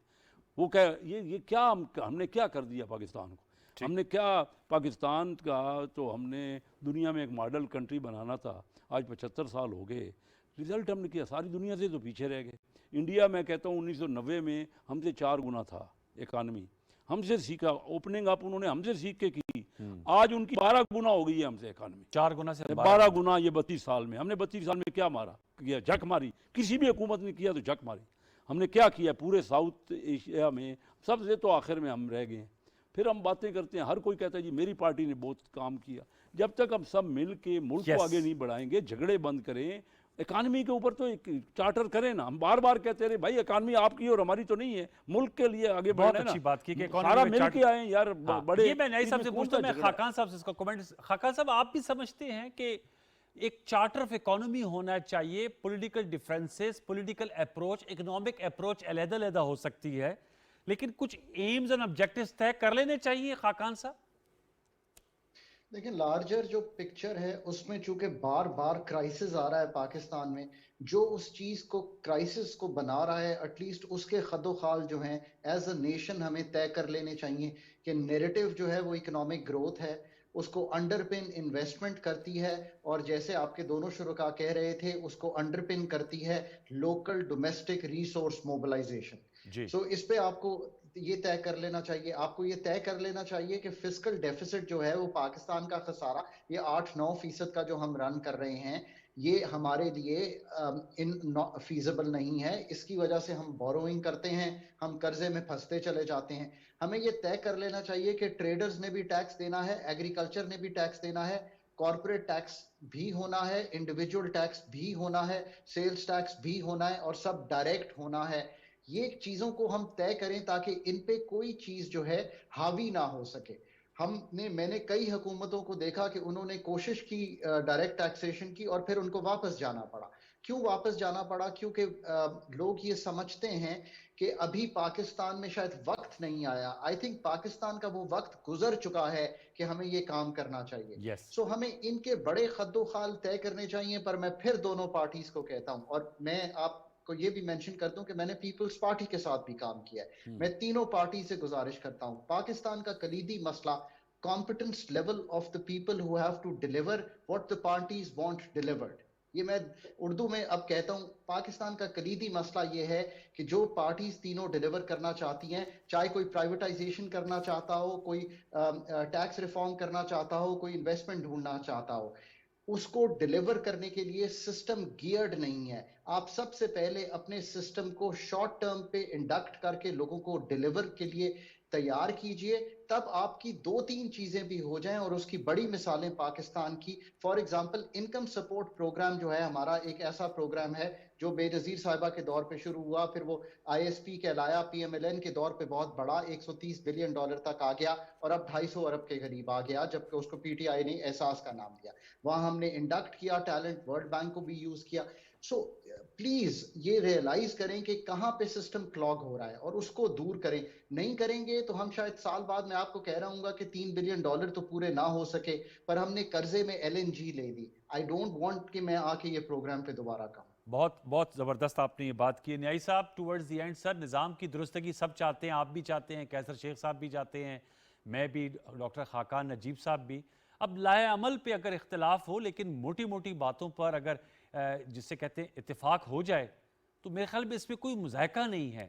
वो क्या, ये क्या हमने क्या कर दिया पाकिस्तान को? हमने क्या, पाकिस्तान का तो हमने दुनिया में एक मॉडल कंट्री बनाना था, आज 75 साल हो गए। रिजल्ट हमने किया, सारी दुनिया से तो पीछे रह गए। इंडिया मैं कहता हूँ 1990 में हमसे 4 गुना था इकानमी, हमसे सीखा, ओपनिंग अप उन्होंने हमसे सीख के की। आज उनकी 12 गुना हो गई है हमसे इकानमी, 4 गुना से 12 गुना। ये 32 साल में, हमने 32 साल में क्या मारा किया? झक मारी। किसी भी हुकूमत ने किया तो झक मारी। हमने क्या किया? पूरे साउथ एशिया में सबसे तो आखिर में हम रह गए। फिर हम बातें करते हैं, हर कोई कहता है जी मेरी पार्टी ने बहुत काम किया। जब तक हम सब मिल के मुल्क को आगे नहीं बढ़ाएंगे, झगड़े बंद करें, इकानमी के ऊपर तो एक चार्टर करें ना। हम बार बार कहते रहे भाई इकानमी आपकी और हमारी तो नहीं है, मुल्क के लिए आगे बढ़ना है ना। अच्छी बात की कि सारा मिल के आए यार। बड़े ये मैं न्यायी साहब से पूछता हूं, मैं खाकान साहब से इसका कमेंट। खाकान साहब, आप भी समझते हैं कि एक चार्टर ऑफ इकोनॉमी होना चाहिए? Political differences, political approach, economic approach अलग-अलग हो सकती है, लेकिन कुछ एम्स एंड ऑब्जेक्टिव्स तय कर लेने चाहिए। खाकान साहब देखिए, लार्जर जो पिक्चर है उसमें चूंकि बार बार क्राइसिस आ रहा है पाकिस्तान में, जो उस चीज को क्राइसिस को बना रहा है, एटलीस्ट उसके खदोखाल जो हैं एज अ नेशन हमें तय कर लेने चाहिए कि नैरेटिव जो है वो इकोनॉमिक ग्रोथ है, उसको अंडरपिन इन्वेस्टमेंट करती है, और जैसे आपके दोनों शुरुका कह रहे थे, उसको अंडरपिन करती है लोकल डोमेस्टिक रिसोर्स मोबिलाइजेशन। सो इस पे आपको ये तय कर लेना चाहिए। आपको ये तय कर लेना चाहिए कि फिस्कल डेफिसिट जो है वो पाकिस्तान का खसारा, ये 8-9% का जो हम रन कर रहे हैं, ये हमारे लिए इन फीजिबल नहीं है। इसकी वजह से हम बोरोइंग करते हैं, हम कर्जे में फंसते चले जाते हैं। हमें ये तय कर लेना चाहिए कि ट्रेडर्स ने भी टैक्स देना है, एग्रीकल्चर ने भी टैक्स देना है, कॉर्पोरेट टैक्स भी होना है, इंडिविजुअल टैक्स भी होना है, सेल्स टैक्स भी होना है, और सब डायरेक्ट होना है। ये चीजों को हम तय करें ताकि इन पे कोई चीज जो है हावी ना हो सके। मैंने कई हुकूमतों को देखा कि उन्होंने कोशिश की डायरेक्ट टैक्सेशन की और फिर उनको वापस जाना पड़ा। क्यों वापस जाना पड़ा? क्योंकि लोग ये समझते हैं कि अभी पाकिस्तान में शायद वक्त नहीं आया। आई थिंक पाकिस्तान का वो वक्त गुजर चुका है कि हमें ये काम करना चाहिए। सो हमें इनके बड़े खद्दो-खाल तय करने चाहिए। पर मैं फिर दोनों पार्टीज को कहता हूं, और मैं आपको ये भी मेंशन कर दूं कि मैंने पीपल्स पार्टी के साथ भी काम किया है। मैं तीनों पार्टी से गुजारिश करता हूं, पाकिस्तान का कलीदी मसला competence level of the people who have to deliver what the parties want delivered। ये मैं उर्दू में अब कहता हूं, पाकिस्तान का कलीदी मसला ये है कि जो पार्टीज तीनों डिलीवर करना चाहती हैं, चाहे कोई प्राइवेटाइजेशन करना चाहता हो, कोई टैक्स रिफॉर्म करना चाहता हो, कोई इन्वेस्टमेंट ढूंढना चाहता हो, उसको डिलीवर करने के लिए सिस्टम गियर्ड नहीं है। आप सबसे पहले अपने सिस्टम को शॉर्ट टर्म पे इंडक्ट करके लोगों को डिलीवर के लिए तैयार कीजिए, तब आपकी 2-3 चीजें भी हो जाएं। और उसकी बड़ी मिसालें पाकिस्तान की, for example income support programme जो है हमारा, एक ऐसा प्रोग्राम है जो बेनजीर साहिबा के दौर पे शुरू हुआ, फिर वो आईएसपी कहलाया, पीएमएलएन के दौर पे बहुत बड़ा $130 बिलियन तक आ गया, और अब 250 अरब के करीब आ गया, जबकि उसको पीटीआई ने एहसास का नाम दिया। वहां हमने इंडक्ट किया टैलेंट, वर्ल्ड बैंक को भी यूज किया। सो प्लीज ये रियलाइज करें कि कहां पे सिस्टम क्लॉग हो रहा है और उसको दूर करें। नहीं करेंगे तो हम शायद साल बाद, मैं आपको कह रहा हूँ कि $3 बिलियन तो पूरे ना हो सके, पर हमने कर्जे में एलएनजी ले ली। आई डोंट वांट कि मैं आके ये प्रोग्राम पे दोबारा कहूँ। बहुत बहुत ज़बरदस्त आपने ये बात की। न्याई साहब, टुवर्ड्स द एंड सर, निज़ाम की दुरुस्तगी सब चाहते हैं, आप भी चाहते हैं, कैसर शेख साहब भी चाहते हैं, मैं भी, डॉक्टर खाकान नजीब साहब भी। अब लाए अमल पे अगर इख्तलाफ हो, लेकिन मोटी मोटी बातों पर अगर जिससे कहते हैं इत्तेफाक हो जाए, तो मेरे ख्याल में इसमें कोई मुज़ायका नहीं है।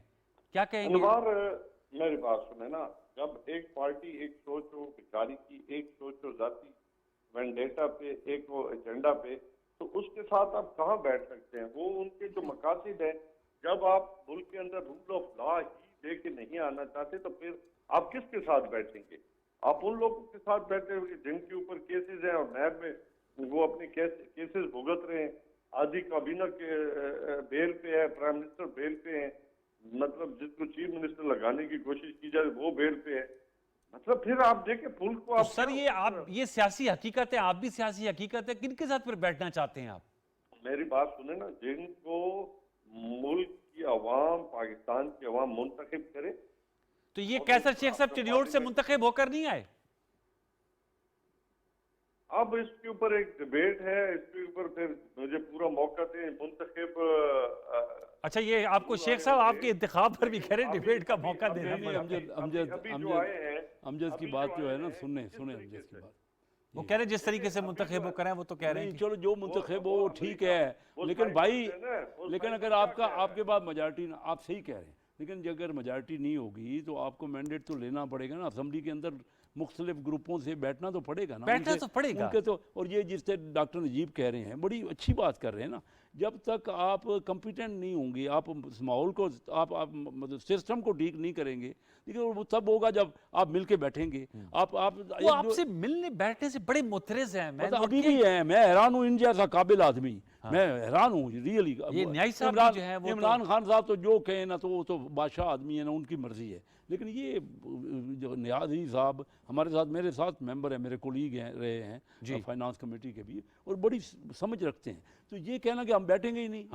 क्या कहेंगे? मेरी बात सुने ना, जब एक पार्टी एक सोच हो बेकारी की, एक सोच हो जाती वेंडेटा पे, एक वो एजेंडा पे, तो उसके साथ आप कहाँ बैठ सकते हैं? वो उनके जो मकासद है, जब आप मुल्क के अंदर रूल ऑफ लॉ ही लेके नहीं आना चाहते, तो फिर आप किसके साथ बैठेंगे? आप उन लोगों के साथ बैठे हुए जिनके ऊपर केसेस हैं और नैब में वो अपने केसेस भुगत रहे हैं। आधी काबीना के बेल पे है, प्राइम मिनिस्टर बेल पे है, मतलब जिसको चीफ मिनिस्टर लगाने की कोशिश की जाए वो बेल पे है। मतलब फिर आप देखें मुल्क को। तो सर ये सियासी हकीकत है, आप भी सियासी हकीकत है, किनके साथ फिर बैठना चाहते हैं आप? मेरी बात सुने ना, जिनको मुल्क की अवाम, पाकिस्तान की अवाम मुंतखब करे। तो ये कैसर शेख साहब चिन्योट से मुंतखब होकर नहीं आए? अब इसके ऊपर एक डिबेट है, इसके ऊपर फिर मुझे पूरा मौका दें मुंतखब। अच्छा, ये आपको शेख साहब आपके इंतखाब पर भी कह रहे डिबेट का मौका देना पड़ा। अमजद की बात जो है ना, सुने अमजद की बात, वो कह रहे जिस तरीके से मुंतखब करें वो तो कह रहे हैं। चलो जो मुंतखब हो ठीक है, लेकिन भाई, लेकिन अगर आपके पास मेजॉरिटी, आप सही कह रहे हैं, लेकिन अगर मेजॉरिटी नहीं होगी तो आपको मैंडेट तो लेना पड़ेगा ना। असेंबली के अंदर मुख्तलिफ ग्रुपों से बैठना तो पड़ेगा ना, बैठना तो पड़ेगा उनके तो। और ये जिससे डॉक्टर नजीब कह रहे हैं, बड़ी अच्छी बात कर रहे हैं ना, जब तक आप कॉम्पिटेंट नहीं होंगे, आप माहौल को, आप मतलब सिस्टम को ठीक नहीं करेंगे, लेकिन वो तब होगा जब आप मिल के बैठेंगे। आप वो आपसे मिलने बैठने से बड़े मुतरज़ हैं। मैं अभी भी हैं, मैं हैरान हूँ, इन जैसा काबिल आदमी। हाँ। मैं हैरान हूँ रियली। ये न्याई साहब जो है वो इमरान खान साहब तो जो कहे ना, तो वो तो बादशाह आदमी है ना, उनकी मर्जी है। लेकिन ये जो नियाज़ी साहब हमारे साथ, मेरे साथ मेंबर है, मेरे कोलीग हैं, रहे हैं फाइनेंस कमेटी के भी, और बड़ी समझ रखते हैं। तो ये कहना कि हम बैठेंगे ही नहीं,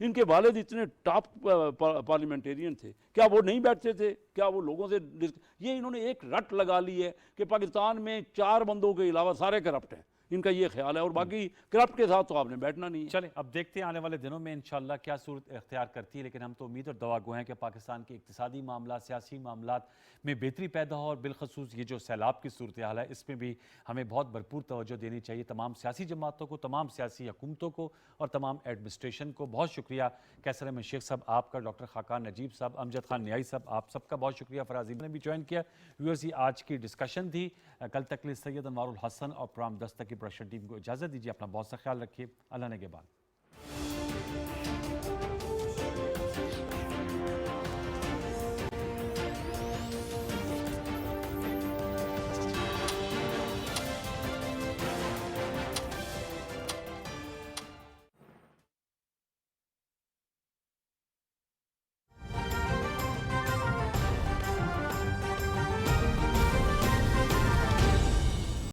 इनके वालिद इतने टॉप पार्लियामेंटेरियन थे, क्या वो नहीं बैठते थे? क्या वो लोगों से ये इन्होंने एक रट लगा ली है कि पाकिस्तान में 4 बंदों के अलावा सारे करप्ट हैं, इनका ये ख्याल है, और बाकी करप्ट के साथ तो आपने बैठना नहीं है। चलें, अब देखते हैं आने वाले दिनों में इंशाल्लाह क्या सूरत इख्तियार करती है। लेकिन हम तो उम्मीद और दुआ गो हैं कि पाकिस्तान के इक्तिसादी मामला, सियासी मामलात में बेहतरी पैदा हो, और बिलखसूस ये जो सैलाब की सूरत हाल है, इसमें भी हमें बहुत भरपूर तवज्जो देनी चाहिए। तमाम सियासी जमातों को, तमाम सियासी हुकूमतों को और तमाम एडमिनिस्ट्रेशन को बहुत शुक्रिया। कैसर अहमद शेख साहब आपका, डॉक्टर खाकान नजीब साहब, अमजद खान न्याई साहब, आप सबका बहुत शुक्रिया। फराजी ने भी ज्वाइन किया। व्यूअर्स, ये आज की डिस्कशन थी। कल तक के लिए सैयद अनवारुल हसन और प्राम दस्तक की प्रोडक्शन टीम को इजाज़त दीजिए। अपना बहुत सा ख्याल रखिए। अल्लाह ने के बाद।